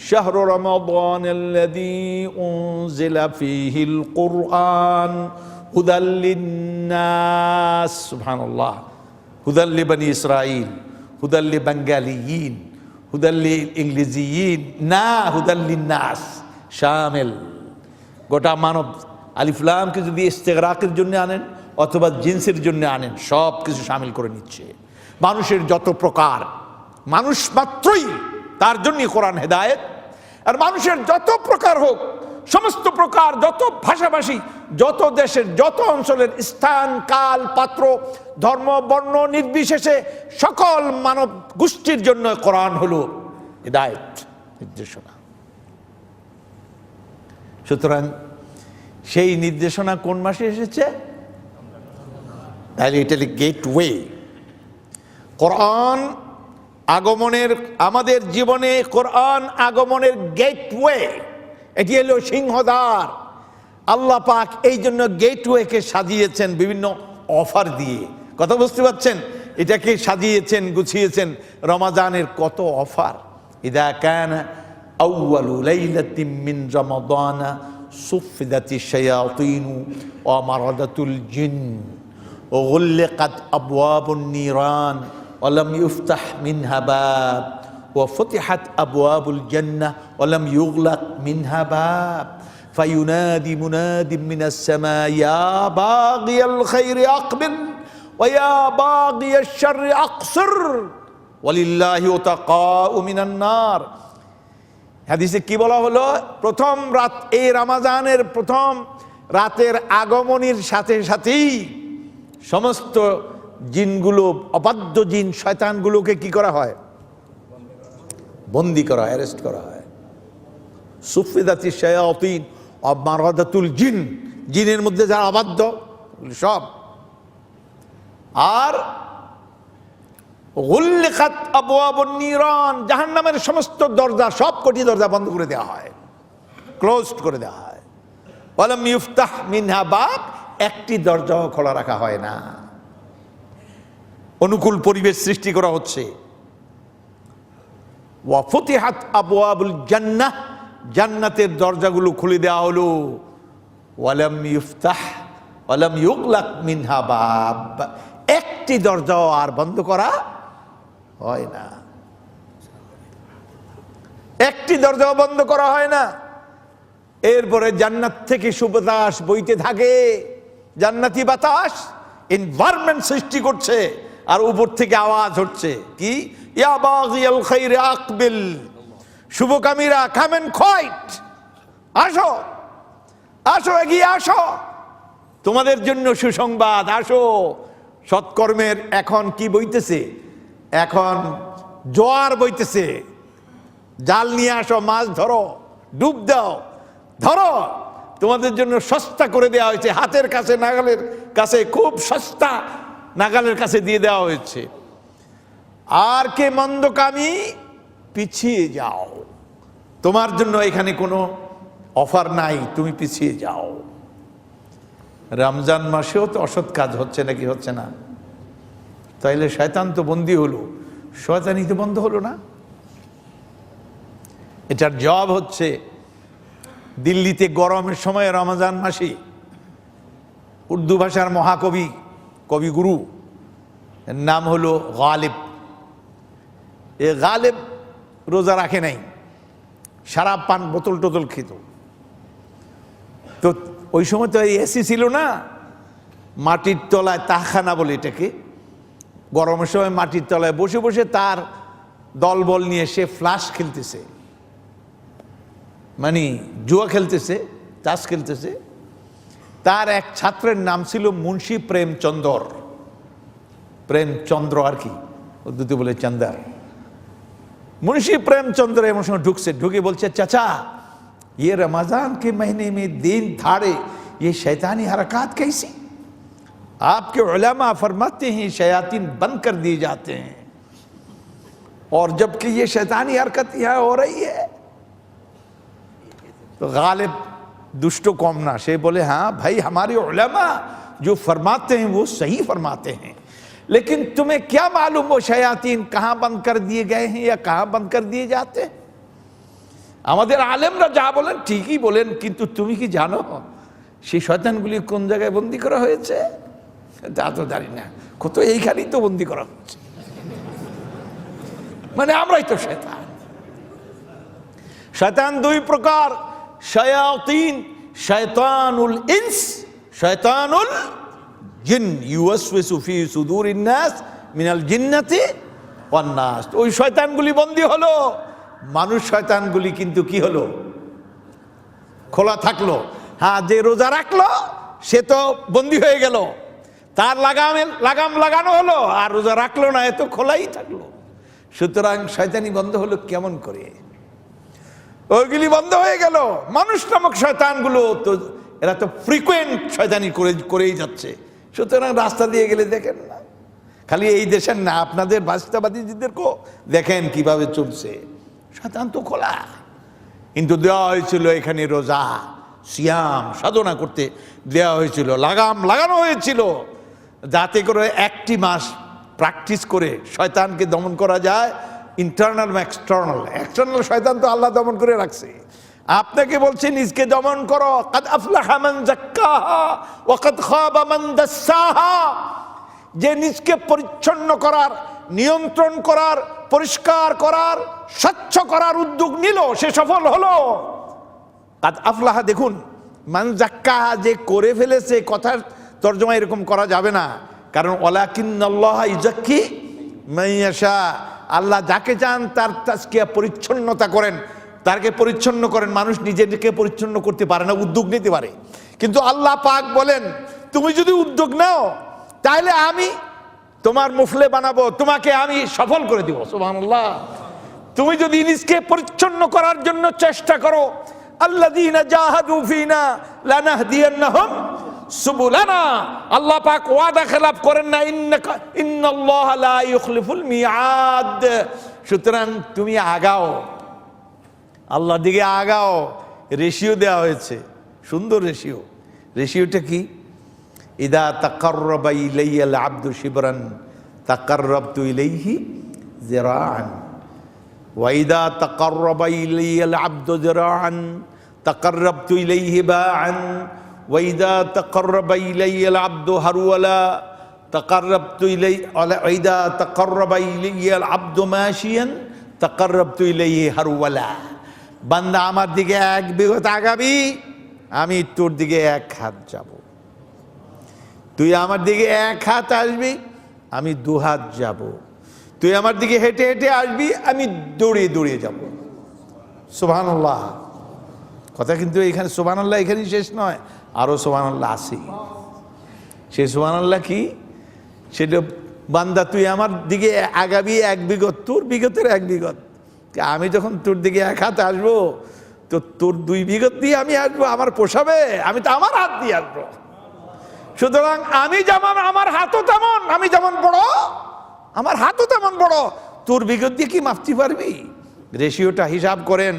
শাহরু রমাদানাল্লাযী উনজিলা ফীহিল কুরআন হুদাল লিন্নাস, সুবহানাল্লাহ, হুদাল লিবানি ইসরাঈল, হুদাল লিবাঙ্গালিয়িন, হুদাল লিইংলিজিয়িন, না হুদাল লিন্নাস, শামিল গোটা মানব। আলিফ লামকে যদি ইস্তেগরাকের জন্য আনেন অথবা জিন্সের জন্য আনেন, সব কিছু শামিল করে নিচ্ছে। মানুষের যত প্রকার, মানুষ মাত্রই তার জন্যই কোরআন হেদায়েত। আর মানুষের যত প্রকার হোক, সমস্ত প্রকার, যত ভাষাভাষী, যত দেশের, যত অঞ্চলের, স্থান, কাল, পাত্র, ধর্ম, বর্ণ নির্বিশেষে সকল মানব গোষ্ঠীর জন্য কোরআন হলো হেদায়েত, নির্দেশনা। সুতরাং সেই নির্দেশনা কোন মাসে এসেছে? তাহলে এটা গেটওয়ে। কোরআন আগমনের, আমাদের জীবনে কোরআন আগমনের গেটওয়ে, এটি হলো সিংহদ্বার। আল্লাহ পাক এই জন্য গেটওয়েকে সাজিয়েছেন বিভিন্ন অফার দিয়ে। কথা বুঝতে পারছেন? এটাকে সাজিয়েছেন, গুছিয়েছেন। রমাজানের কত অফার! ইদা কানা আউয়ালু লাইলাতিন মিন রমাদানা সুফিদাতিশ শায়াতিনু ওয়া মারাদাতুল জিন ওয়া গুল্লিকাত আবওয়াবুন নিরান ওয়া লাম ইফতাহ মিনহা বাব ওয়া ফুতিহাত আবওয়াবুল জান্নাহ ওয়া লাম ইউগলাক মিনহা বাব ফায়ুনাদি মুনাদিম মিনাস সামা ইয়া বাগিয়াল খায়রি আকবিল ওয়া ইয়া বাগিয়াশ শাররি আকসির ওয়ালিল্লাহি উতাকাউ মিনান নার। হাদিসে কি বলা হলো? প্রথম রাত, এই রমজানের প্রথম রাতের আগমনের সাথে সাথেই সমস্ত জিনগুলো, অবাধ্য জিন, শয়তানগুলোকে কি করা হয়? বন্দী করা হয়, অ্যারেস্ট করা হয়। সুফিদাতিশ শায়াতিন ওয়া মারাদাতুল জিন, জিনের মধ্যে যারা অবাধ্য সব। আর গুল্লিকাত আবওয়াবুন নিরান, জাহান্নামের সমস্ত দরজা, সব কটি দরজা বন্ধ করে দেওয়া হয়, ক্লোজড করে দেওয়া হয়। ওয়া লাম ইফতাহ মিনহা বাব, একটি দরজাও খোলা রাখা হয় না। অনুকূল পরিবেশ সৃষ্টি করা হচ্ছে। ওয়া ফুতিহাত আবওয়াবুল জান্নাহ, জান্নাতের দরজাগুলো খুলে দেওয়া হলো। ওয়া লাম ইফতাহ ওয়া লাম ইউগলাক মিনহা বাব, একটি দরজাও আর বন্ধ করা হয় না, একটি দরজাও বন্ধ করা হয় না। এরপরে জান্নাত থেকে সুবাতাস বইতে থাকে, জান্নাতি বাতাস এনভায়রনমেন্ট সৃষ্টি করছে। আর উপর থেকে আওয়াজ হচ্ছে কি? ইয়া বাগিয়াল খায়রি আকবিল, শুভকামীরা কাম এন্ড কোয়াইট, আসো আসো, এগিয়ে আসো, তোমাদের জন্য সুসংবাদ, আসো। সৎকর্মের এখন কি বইতেছে? এখন জোয়ার বইতেছে। জাল নিয়ে আসো, মাছ ধরো, ডুব দাও, ধরো, তোমাদের জন্য সস্তা করে দেওয়া হয়েছে, হাতের কাছে, নাগালের কাছে, খুব সস্তা নাগালের কাছে দিয়ে দেওয়া হয়েছে। আর কে মন্দকামী, পিছিয়ে যাও, তোমার জন্য এখানে কোনো অফার নাই, তুমি পিছিয়ে যাও। রমজান মাসেও তো অসৎ কাজ হচ্ছে নাকি? হচ্ছে না? তাইলে শয়তান তো বন্দী হলো, শয়তানি তো বন্ধ হলো না। এটার জবাব হচ্ছে, দিল্লিতে গরমের সময় রমজান মাসে উর্দু ভাষার মহাকবি, কবিগুরু, এর নাম হলো গালিব। এ গালিব রোজা রাখে নাই, সারা পান, বোতল টোতল খেত। তো ওই সময় তো এসি ছিল না, মাটির তলায়, তাহখানা বলে এটাকে, গরমের সময় মাটির তলায় বসে বসে তার দলবল নিয়ে সে ফ্লাশ খেলতেছে, মানে জুয়া খেলতেছে, তাস খেলতেছে। তার এক ছাত্রের নাম ছিল মুন্সি প্রেমচন্দর, প্রেমচন্দ্র আর কি, উর্দুতে বলে চন্দার। मुंशी प्रेमचंद्र एमन समय ढुकছে, ढुके बोलছে, चाचा ये रमजान के महीने में दिन थाड़े ये शैतानी हरकत कैसी? आपके उलमा फरमाते हैं शयातीन बंद कर दिए जाते हैं, और जबकि ये शैतानी हरकत यहाँ हो रही है तो गालिब दुष्टो कौमना से बोले हाँ भाई हमारे उलमा जो फरमाते हैं वो सही फरमाते हैं, लेकिन तुम्हें क्या मालूम वो शयातीन कहाँ बंद कर दिए गए हैं या कहाँ बंद कर दिए जाते हैं। আমাদের আলেমরা যা বলেন ঠিকই বলেন, কিন্তু তুমি কি জানো সেই শয়তানগুলি কোন জায়গায় বন্দী করা হয়েছে? তা তো জানি না, কত এইখানেই তো বন্দী করা হচ্ছে, মানে আমরাই তো শয়তান। শয়তান দুই প্রকার, শায়াতিন, শয়তানুল ইনস, শয়তানুল জিন, ইউওয়াসওয়িসু ফি সুদুরিন নাস মিনাল জিন্নাতি ওয়ান নাস। ওই শয়তানগুলি বন্দী হলো, মানুষ শয়তানগুলি কিন্তু কি হলো, খোলা থাকলো। হ্যাঁ, যে রোজা রাখলো সে তো বন্দী হয়ে গেল, তার লাগাম লাগানো হলো, আর রোজা রাখলো না, এ তো খোলাই থাকলো। সুতরাং শয়তানি বন্ধ হলো কেমন করে? ওইগুলি বন্ধ হয়ে গেল। মানুষ নামক শয়তানগুলো তো এরা তো ফ্রিকুয়েন্ট শয়তানি করেই যাচ্ছে। সুতরাং রাস্তা দিয়ে গেলে দেখেন না, খালি এই দেশের না, আপনাদের বাস্তবাদীদেরকেও দেখেন কিভাবে চলছে। শয়তান তো খোলা, কিন্তু দেওয়া হয়েছিল এখানে রোজা সিয়াম সাধনা করতে দেওয়া হয়েছিল, লাগাম লাগানো হয়েছিল, যাতে করে একটি মাস প্র্যাকটিস করে শয়তানকে দমন করা যায়। ইন্টারনাল বা এক্সটার্নাল। এক্সটার্নাল শয়তান তো আল্লাহ দমন করে রাখছে, আপনাকে বলছে নিজকে দমন করো। কাদ আফলাহা মান যাক্কাহা ওয়া কাদ খাবা মান দাসসাহা। যে নিজকে পরিচ্ছন্ন করার, নিয়ন্ত্রণ করার, পরিষ্কার করার, স্বচ্ছ করার উদ্যোগ নিল সে সফল হলো। কাদ আফলাহা, দেখুন মান যাক্কাহা, যে করে ফেলেছে, কথার তর্জমা এরকম করা যাবে না, কারণ ওয়ালাকিন্নাল্লাহা ইউযাক্কি মান ইয়াশা। আল্লাহ যাকে চান তার তাজকিয়া, পরিচ্ছন্নতা করেন, তাকে পরিচ্ছন্ন করেন। মানুষ নিজেকে পরিচ্ছন্ন করতে পারে না, উদ্যোগ নিতে পারে, কিন্তু আল্লাহ পাক বলেন তুমি যদি উদ্যোগ নাও তাহলে আমি তোমার মুফলে বানাবো, তোমাকে আমি সফল করে দিব। সুবহানাল্লাহ। তুমি যদি নিজকে পরিচ্ছন্ন করার জন্য চেষ্টা করো, আল্লাযীনা জাহাদু ফিনা লানাহদিয়ান্নাহুম সুবুলানা। আল্লাহ পাক ওয়াদা খেলাফ করেন না, ইন্নাল্লাহা লা ইউখলিফুল মিআদ। সুতরাং তুমি আগাও, আল্লাহর দিকে আগাও। রেশিও দেওয়া হয়েছে, সুন্দর রেশিও। রেশিওটা কি? ইদা তাকাররাবা ইলাইয়াল আবদু শিবরান তাকাররাবতু ইলাইহি যিরাআন ওয়া ইদা তাকাররাবা ইলাইয়াল আবদু যিরাআন তাকাররাবতু ইলাইহি বাআন ওয়া ইদা তাকাররাবা ইলাইয়াল আবদু হারওয়ালা তাকাররাবতু ইলাইহি ওয়া ইদা তাকাররাবা ইলাইয়াল আবদু মাশিয়ান তাকাররাবতু ইলাইহি হারওয়ালা। বান্দা আমার দিকে এক বিঘত আগাবি, আমি তোর দিকে এক হাত যাব। তুই আমার দিকে এক হাত আসবি, আমি দু হাত যাব। তুই আমার দিকে হেঁটে হেঁটে আসবি, আমি দৌড়িয়ে দৌড়িয়ে যাব। সুবহানাল্লাহ। কথা কিন্তু এখানে সুবহানাল্লাহ এখানেই শেষ নয়, আরো সুবহানাল্লাহ আছে। সে সুবহানাল্লাহ কি? সেটা বান্দা তুই আমার দিকে আগাবি এক বিঘত, তোর বিঘতের এক বিঘত। আমি যখন তোর দিকে এক হাত আসবো তো তোর দুই বিঘত দিয়ে আমি আসবো, আমার পোষাবে? আমি তো আমার হাত দিয়ে আসবো। সুতরাং আমি যেমন, আমার হাতও তেমন, আমি যেমন বড় আমার হাতও তেমন বড়। তোর বিগত দিয়ে কি মাপতে পারবি? রেশিওটা হিসাব করেন।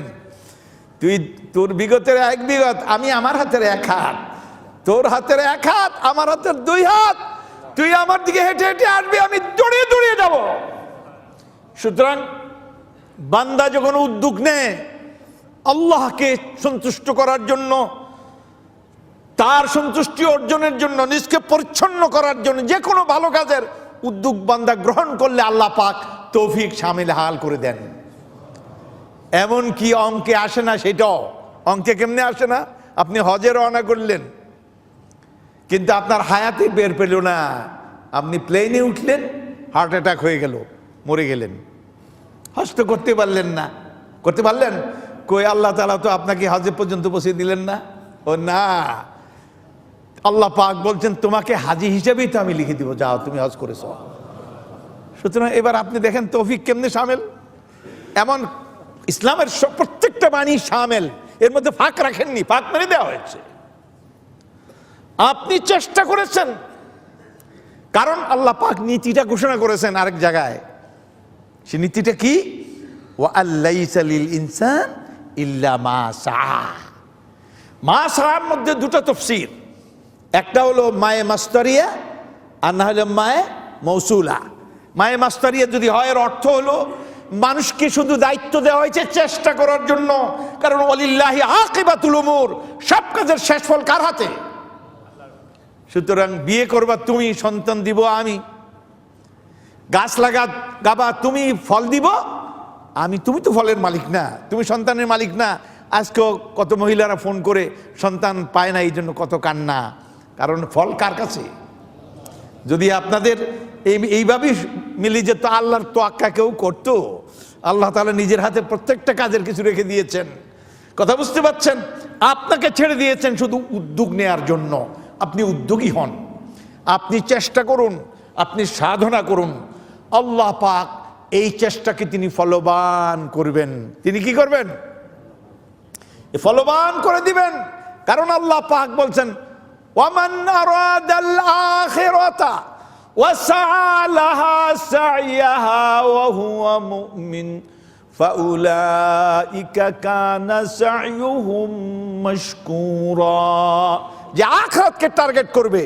তুই তোর বিগতের এক বিগত, আমি আমার হাতের এক হাত। তোর হাতের এক হাত, আমার হাতের দুই হাত। তুই আমার দিকে হেঁটে হেঁটে আসবি, আমি দৌড়িয়ে দৌড়িয়ে যাব। সুতরাং বান্দা যখন উদ্যোগ নেয় আল্লাহকে সন্তুষ্ট করার জন্য, তার সন্তুষ্টি অর্জনের জন্য, নিজকে পরিচ্ছন্ন করার জন্য, যে কোনো ভালো কাজের উদ্যোগ বান্দা গ্রহণ করলে আল্লাহ পাক তৌফিক শামিল হাল করে দেন। এমন কি অঙ্কে আসে না? সেটাও অঙ্কে কেমনে আসে না? আপনি হজে রওনা করলেন, কিন্তু আপনার হায়াতে বের পেল না। আপনি প্লেনে উঠলেন, হার্ট অ্যাটাক হয়ে গেল, মরে গেলেন। হজ তো করতে পারলেন না। করতে পারলেন কই? আল্লাহ তাআলা তো আপনাকে হজে পর্যন্ত পৌঁছে দিলেন না। ও না, আল্লাহ পাক বলছেন তোমাকে হাজি হিসেবেই তো আমি লিখে দিব, যাও তুমি হজ করেছো। সুতরাং এবার আপনি দেখেন তৌফিক কেমনে শামেল। এমন ইসলামের প্রত্যেকটা বাণী শামেল, এর মধ্যে ফাঁক রাখেননি, ফাঁক মেরে দেওয়া হয়েছে। আপনি চেষ্টা করেছেন কারণ আল্লাহ পাক নীতিটা ঘোষণা করেছেন আরেক জায়গায়। সে নীতিটা কি? ওয়া আল্লাইসা লিল ইনসান ইল্লা মা সা। মা সার মধ্যে দুটো তাফসীর, একটা হলো মায়ে মাস্তারিয়া আর না হলো মায়ে মৌসুলা। মায়ে মাস্তারিয়া যদি হয় এর অর্থ হলো মানুষকে শুধু দায়িত্ব দেওয়া হয়েছে চেষ্টা করার জন্য, কারণ ওয়ালিল্লাহি আকিবাতুল উমুর, সব কাজের শেষ ফল কার হাতে? সুতরাং বিয়ে করবা তুমি, সন্তান দিব আমি, গাছ গাবা তুমি, ফল দিব আমি। তুমি তো ফলের মালিক না, তুমি সন্তানের মালিক না। আজকেও কত মহিলারা ফোন করে সন্তান পায় না, এই জন্য কত কান্না, কারণ ফল কার কাছে? যদি আপনাদের এইভাবেই মিলে যেত, আল্লাহর তোয়াক্কা কেউ করতো? আল্লাহ তাআলা নিজের হাতে প্রত্যেকটা কাজের কিছু রেখে দিয়েছেন। কথা বুঝতে পারছেন? আপনাকে ছেড়ে দিয়েছেন শুধু উদ্যোগ নেয়ার জন্য। আপনি উদ্যোগী হন, আপনি চেষ্টা করুন, আপনি সাধনা করুন। আল্লাহ পাক এই চেষ্টাকে তিনি ফলবান করবেন। তিনি কি করবেন? ফলবান করে দিবেন। কারণ আল্লাহ পাক বলছেন, ওয়ামান আরাদাল আখিরাতা ওয়া সাআলাহা সাইয়াহা ওয়া হুয়া মুমিন ফাউলাইকা কানা সাইয়ুহুম মাশকুরা। যে আখিরাতকে টার্গেট করবে,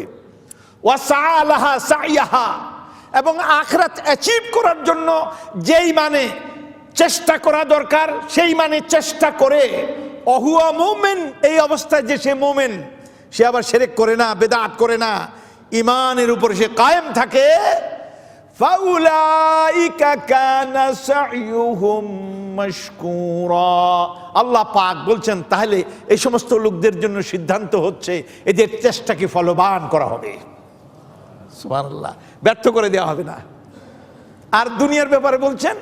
ওয়া সাআলাহা সাইয়াহা, এবং আখিরাত অ্যাচিভ করার জন্য যেই মানে চেষ্টা করা দরকার সেই মানে চেষ্টা করে, অহুয়া মুমিন, এই অবস্থায় যে সে মুমিন, সে আবার শিরক করে না, বেদাত করে না, ঈমানের উপর সে কায়েম থাকে, ফাউলাইকা কানা সাইয়ুহুম মাশকুরা। আল্লাহ পাক বলছেন তাহলে এই সমস্ত লোকদের জন্য সিদ্ধান্ত হচ্ছে এদের চেষ্টাকে ফলবান করা হবে। সুবহানাল্লাহ, ব্যর্থ করে দেওয়া হবে না। আর দুনিয়ার ব্যাপারে বলছেন,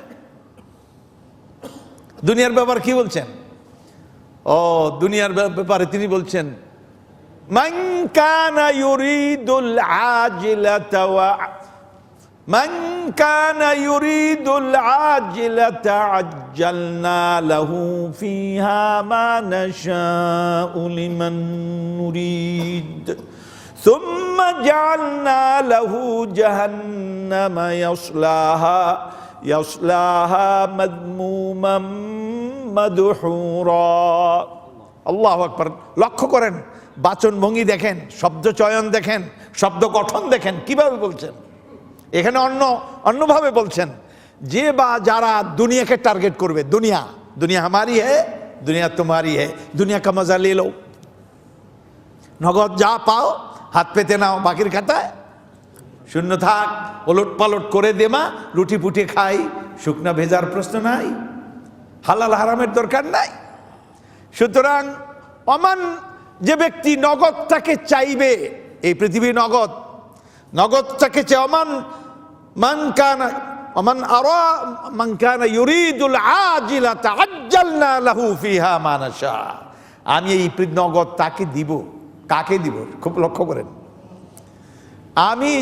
দুনিয়ার ব্যাপার কি বলছেন? ও দুনিয়ার ব্যাপারে তিনি বলছেন, মান কানা ইউরিদুল আজিলাতা ওয়া মান কানা ইউরিদুল আজিলাতা আজ্জালনা লাহু ফিহা মা নাশাউ লিমান নুরিদ সুম্মা জাআলনা লাহু জাহান্নামা ইয়াসলাহা মাদমুমান মাদহুরা। আল্লাহু আকবার। লক্ষ্য করেন, বাচন ভঙ্গি দেখেন, শব্দ চয়ন দেখেন, শব্দ গঠন দেখেন, কিভাবে বলছেন। এখানে অন্যভাবে বলছেন যে বা যারা দুনিয়াকে টার্গেট করবে, দুনিয়া দুনিয়া হামারি হে, দুনিয়া তোমারি হে, দুনিয়া কা মজা লে লো। নগদ যা পাও হাত পেতে নাও, বাকির খাতায় শূন্য থাক, ওলট পালট করে দেমা, রুটি পুটি খাই, শুকনা ভেজার প্রশ্ন নাই, হালাল হারামের দরকার নাই। সুতরাং অমান, যে ব্যক্তি নগদটাকে চাইবে, এই পৃথিবী নগদটাকে চাই, অমান মান কানা ইউরিদুল আজিলাতা আজ্জালনা লাহু ফিহা মা নাশা। আমি এই নগদ তাকে দিব। কাকে দিব? খুব লক্ষ্য করেন, আমি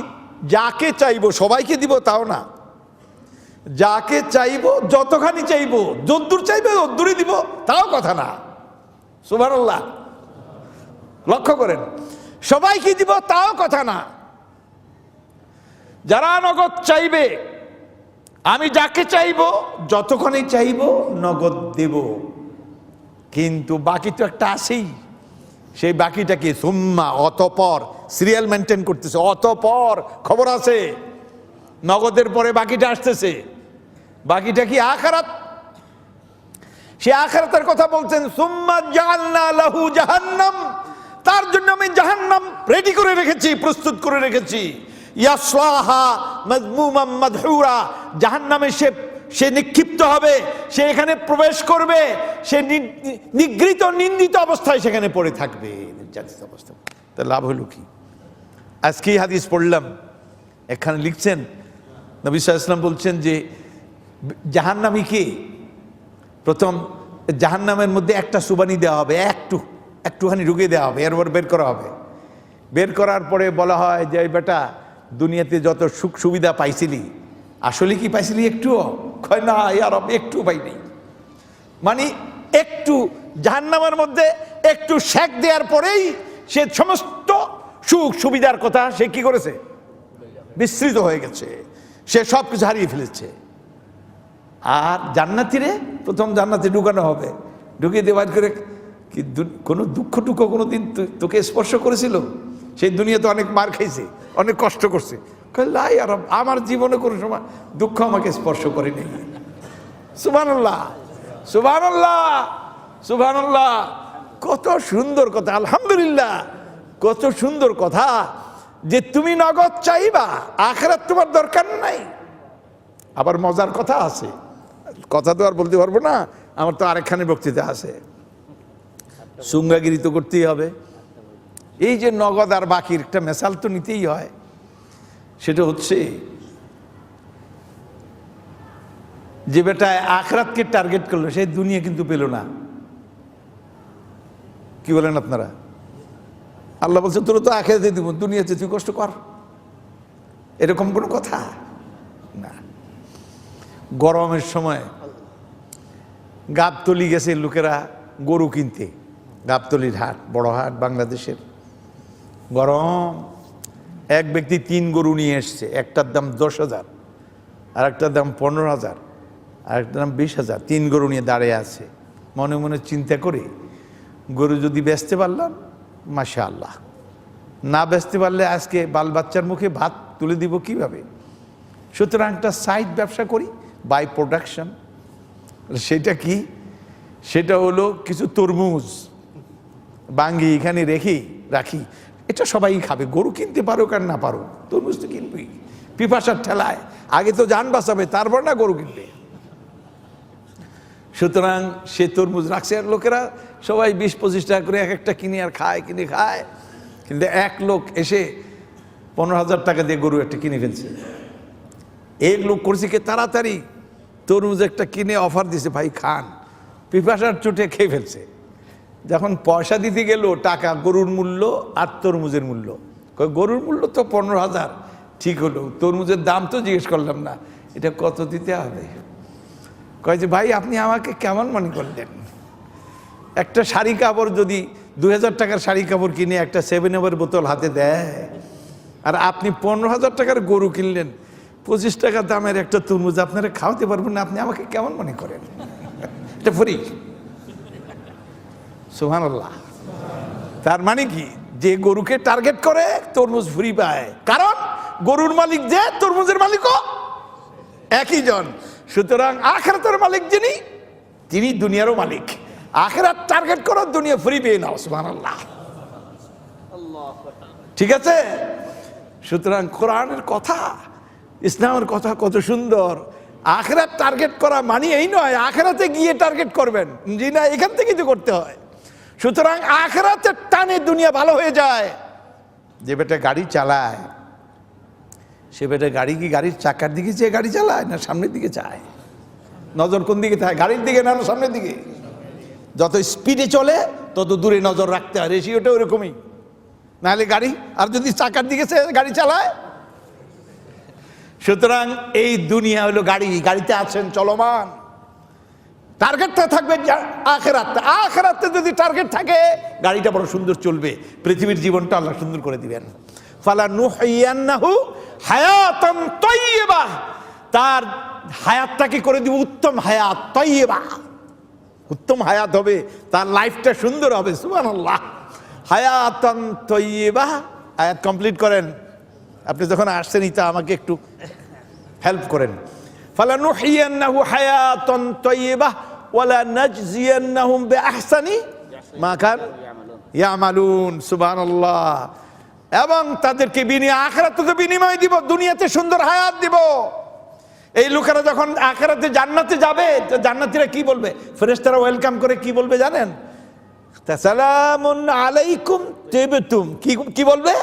যাকে চাইবো সবাইকে দিব তাও না, যাকে চাইবো যতখানি চাইবো, যদ্দূর চাইবে তদ্দূরই দিব, তাও কথা না। সুবহানাল্লাহ, লক্ষ্য করেন, সবাইকে দিব তাও কথা না। যারা নগদ চাইবে, আমি যাকে চাইবো যতখানি চাইবো নগদ দেব, কিন্তু বাকি তো একটা আছেই। সেই বাকিটা কি? সুম্মা, অতঃপর, সিরিয়াল মেনটেন করতেছে, অতঃপর খবর আছে, নগদের পরে বাকিটা আসতেছে। বাকিটা কি? আখিরাত। সে আখিরাতের কথা বলছেন, সুম্মা জাআলনা লাহু জাহান্নাম, তার জন্য আমি জাহান্নাম রেডি করে রেখেছি, প্রস্তুত করে রেখেছি। ইয়াসলাহা মাযমুমান মাদহুরা, জাহান্নামে সে নিক্ষিপ্ত হবে, সে এখানে প্রবেশ করবে, সে নিগৃহীত নিন্দিত অবস্থায় সেখানে পড়ে থাকবে, নির্যাতিত অবস্থায়। তা লাভ হলো কি? আজকে হাদিস পড়লাম, এখানে লিখছেন নবী সাল্লাল্লাহু আলাইহি ওয়াসাল্লাম বলছেন যে জাহান্নামী কে? প্রথম জাহান্নামের মধ্যে একটা সুবানি দেওয়া হবে, একটুখানি ঢুকিয়ে দেওয়া হবে, এরপর বের করা হবে। বের করার পরে বলা হয় যে বেটা, দুনিয়াতে যত সুখ সুবিধা পাইছিলি, আসলে কি পাইছিলি একটুও? কয় না ইয়া রব, একটু পাইনি। মানে একটু জাহান্নামের মধ্যে একটু শেক দেওয়ার পরেই সে সমস্ত সুখ সুবিধার কথা সে কি করেছে? বিস্তৃত হয়ে গেছে, সে সব কিছু হারিয়ে ফেলেছে। আর জান্নাতিরে প্রথম জান্নাতে ঢুকানো হবে, ঢুকিয়ে দেওয়ার করে কি কোনো দুঃখ টুঃখ কোনো দিন তোকে স্পর্শ করেছিল? সেই দুনিয়াতে অনেক মার খাইছে, অনেক কষ্ট করছে, লাই আর আমার জীবনে কোনো সময় দুঃখ আমাকে স্পর্শ করেনি। সুবহানাল্লাহ, সুবহানাল্লাহ, সুবহানাল্লাহ। কত সুন্দর কথা, আলহামদুলিল্লাহ, কত সুন্দর কথা যে তুমি নগদ চাইবা, আখিরাত তোমার দরকার নাই। আবার মজার কথা আছে, কথা তো আর বলতে পারবো না, আমার তো আরেকখানে বক্তৃতা আছে। সুঙ্গাগিরি তো করতেই হবে। এই যে নগদ আর বাকির একটা মেসাল তো নিতেই হয়। সেটা হচ্ছে যে বেটা আখিরাতকে টার্গেট করলো, সে দুনিয়া কিন্তু পেল না। কি বলেন আপনারা? আল্লাহ বলছে তোর তো আখিরাতে দিব, দুনিয়াতে তুই কষ্ট কর। এরকম কোনো কথা না। গরমের সময় গাবতলি গেছে লোকেরা গরু কিনতে, গাবতলির হাট, বড় হাট বাংলাদেশের। গরম, এক ব্যক্তি 3 গরু নিয়ে এসছে, একটার দাম 10,000, আর একটার দাম 15,000, আর একটার দাম 20,000। 3 গরু নিয়ে দাঁড়িয়ে আছে, মনে মনে চিন্তা করে গরু যদি বেচতে পারলাম মাশাআল্লাহ, না বেচতে পারলে আজকে বাল বাচ্চার মুখে ভাত তুলে দিব কিভাবে? সুতরাং একটা সাইড ব্যবসা করি, বাই প্রোডাকশন। সেটা কি? সেটা হলো কিছু তরমুজ বাঙ্গি এখানে রাখি, এটা সবাই খাবে, গরু কিনতে পারো আর না পারো, তরমুজ তো কিনবি পিপাসার ঠেলায়। আগে তো জান বাঁচাবে, তারপর না গরু কিনবে। সুতরাং সে তরমুজ রাখছে, আর লোকেরা সবাই 20-25 টাকা করে এক একটা কিনে আর খায়। কিন্তু এক লোক এসে 15,000 টাকা দিয়ে গরু একটা কিনে ফেলছে। এক লোক করছে কি, তাড়াতাড়ি তরমুজ একটা কিনে অফার দিছে, ভাই খান। পিপাসার চোটে খেয়ে ফেলছে। যখন পয়সা দিতে গেল, টাকা গরুর মূল্য আর তরমুজের মূল্য, গরুর মূল্য তো 15,000, ঠিক হলো, তরমুজের দাম তো জিজ্ঞেস করলাম না, এটা কত দিতে হবে? কয় যে ভাই আপনি আমাকে কেমন মনে করলেন? একটা শাড়ি কাপড় যদি 2,000 টাকার শাড়ি কাপড় কিনে একটা 7-Up বোতল হাতে দেয়, আর আপনি 15,000 টাকার গরু কিনলেন, 25 টাকা দামের একটা তরমুজ আপনারা খাওয়াতে পারবেন না, আপনি আমাকে কেমন মনে করেন? এটা ফ্রি। সুবহানাল্লাহ। তার মানে কি, যে গরুকে টার্গেট করে তরমুজ ফ্রি পায়, কারণ গরুর মালিক যে, তরমুজের মালিকও একই জন। সুতরাং আখিরাতের মালিক যিনি, তিনি দুনিয়ারও মালিক। আখিরাত টার্গেট করো, দুনিয়া ফ্রি পেয়ে নাও। সুবহানাল্লাহ, ঠিক আছে? সুতরাং কোরআনের কথা, ইসলামের কথা কত সুন্দর। আখিরাত টার্গেট করা মানে এই নয় আখিরাতে গিয়ে টার্গেট করবেন, জি না, এখান থেকেই তো করতে হয়। সুতরাং আখিরাতের টানে দুনিয়া ভালো হয়ে যায়। যে বেটা গাড়ি চালায়, সে বেটা গাড়ি কি গাড়ির চাকার দিকে চেয়ে গাড়ি চালায় না সামনের দিকে চায়? নজর কোন দিকে থাকে? গাড়ির দিকে না সামনের দিকে? যত স্পিডে চলে তত দূরে নজর রাখতে হয়, রেশিওটা ওরকমই। নাহলে গাড়ি, আর যদি চাকার দিকে গাড়ি চালায়। সুতরাং এই দুনিয়া হলো গাড়ি, গাড়িতে আছেন চলমান, টার্গেটটা থাকবে আখিরাতে। আখিরাতে যদি টার্গেট থাকে, গাড়িটা বড় সুন্দর চলবে, পৃথিবীর জীবনটা আল্লাহ সুন্দর করে দিবেন। ফালানুহিয়ান্নাহু হায়াতান তাইয়্যিবা, তার হায়াতটাকে করে দিব উত্তম হায়াত, তাইয়্যিবা, উত্তম হায়াত হবে, তার লাইফটা সুন্দর হবে। সুবহানাল্লাহ, হায়াতান তাইয়্যিবা। আয়াত কমপ্লিট করেন। আপনি যখন আসছেন ইতা আমাকে একটু হেল্প করেন। ফালানুহিয়ান্নাহু হায়াতান তাইয়্যিবা ওয়ালা নাজজিয়ান্নাহুম বিআহসানি মা কানু ইয়ামালুন। সুবহানাল্লাহ। এবং তাদেরকে আখিরাতে বিনিময় দিব, দুনিয়াতে সুন্দর হায়াত দিব। এই লোকেরা যখন আখিরাতে জান্নাতে যাবে, তো জান্নাতীরা কি বলবে? ফেরেশতারা ওয়েলকাম করে কি বলবে জানেন? সালামুন আলাইকুম তিবতুম। কি বলবে?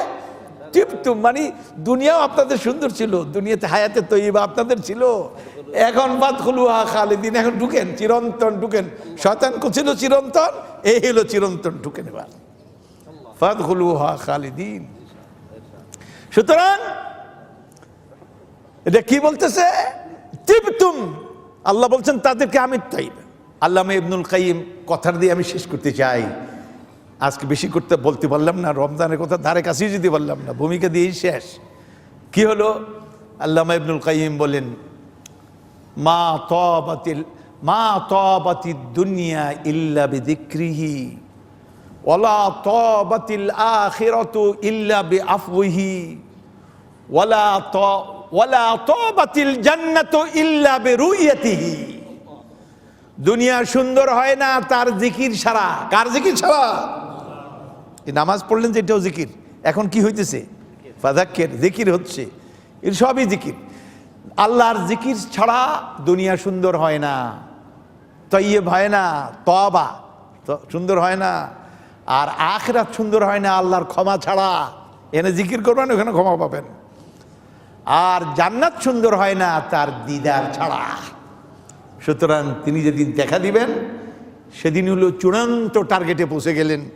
তিবতুম, মানে দুনিয়াও আপনাদের সুন্দর ছিল, দুনিয়াতে হায়াতে তৈয়বা আপনাদের ছিল, এখন ফাদখুলুহা খালিদিন, এখন ঢুকেন, চিরন্তন ঢুকেন। শয়তান ছিল চিরন্তন, এই হলো চিরন্তন, ঢুকেন এবার, ফাদখুলুহা খালিদিন। সুতরাং এটা কি বলতেছে? তিবতুম, আল্লাহ বলছেন তাদেরকে আমি তাইব। আল্লামা ইবনুল কাইয়িম কথার দিয়ে আমি শেষ করতে চাই, আজকে বেশি বলতে পারলাম না, রমজানের কথা ধারে কাছেই যেতে পারলাম না, ভূমিকা দিয়েই শেষ। কি হলো? আল্লামা ইবনুল কাইয়িম বলেন, মা তাবাতিদ দুনিয়া ইল্লা বিযিকরিহি ওয়ালা তাবাতিল আখিরাতু ইল্লা বিআফওয়িহি ওয়ালা তাবাতিল জান্নাতু ইল্লা বিরুয়াতিহি। দুনিয়া সুন্দর হয় না তার জিকির ছাড়া। কার জিকির ছাড়া? এই নামাজ পড়লেন যে এটাও জিকির। এখন কি হইতেছে? ফাযাক্কির, জিকির হচ্ছে, এর সবই জিকির। আল্লাহর জিকির ছাড়া দুনিয়া সুন্দর হয় না, তয়্যিব হয় না, তওবা সুন্দর হয় না, আর আখিরাত সুন্দর হয় না আল্লাহর ক্ষমা ছাড়া। এখানে জিকির করবেন, ওখানে ক্ষমা পাবেন। আর জান্নাত সুন্দর হয় না তার দিদার ছাড়া। সুতরাং তিনি যেদিন দেখা দিবেন সেদিন হলো চূড়ান্ত টার্গেটে পৌঁছে গেলেন।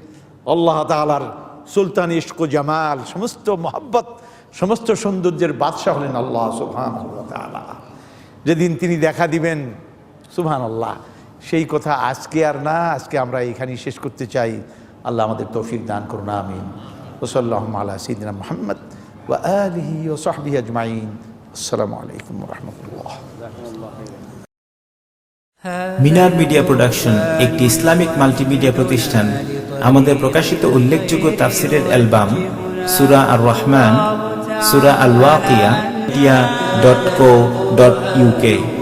আল্লাহ তাআলার সুলতান ইশক ও জামাল, সমস্ত মহব্বত, সমস্ত সৌন্দর্যের বাদশাহ হলেন আল্লাহ সুবহানাহু ওয়া তাআলা। যেদিন তিনি দেখা দিবেন, সুবহানাল্লাহ, সেই কথা আজকে আর না, আজকে আমরা এখানেই শেষ করতে চাই। আল্লাহ আমাদের তৌফিক দান করুন, আমিন। ওয়া সাল্লাল্লাহু আলা সাইয়্যিদিনা মুহাম্মদ ওয়া আলিহি ওয়া সাহবিহি আজমাইন। আসসালামু আলাইকুম ওয়া রাহমাতুল্লাহ। মিনার মিডিয়া প্রোডাকশন একটি ইসলামিক মাল্টিমিডিয়া প্রতিষ্ঠান। আমাদের প্রকাশিত উল্লেখযোগ্য তাফসিরের অ্যালবাম সূরা আর-রহমান, সূরা আল-ওয়াকিয়া, media.co.uk।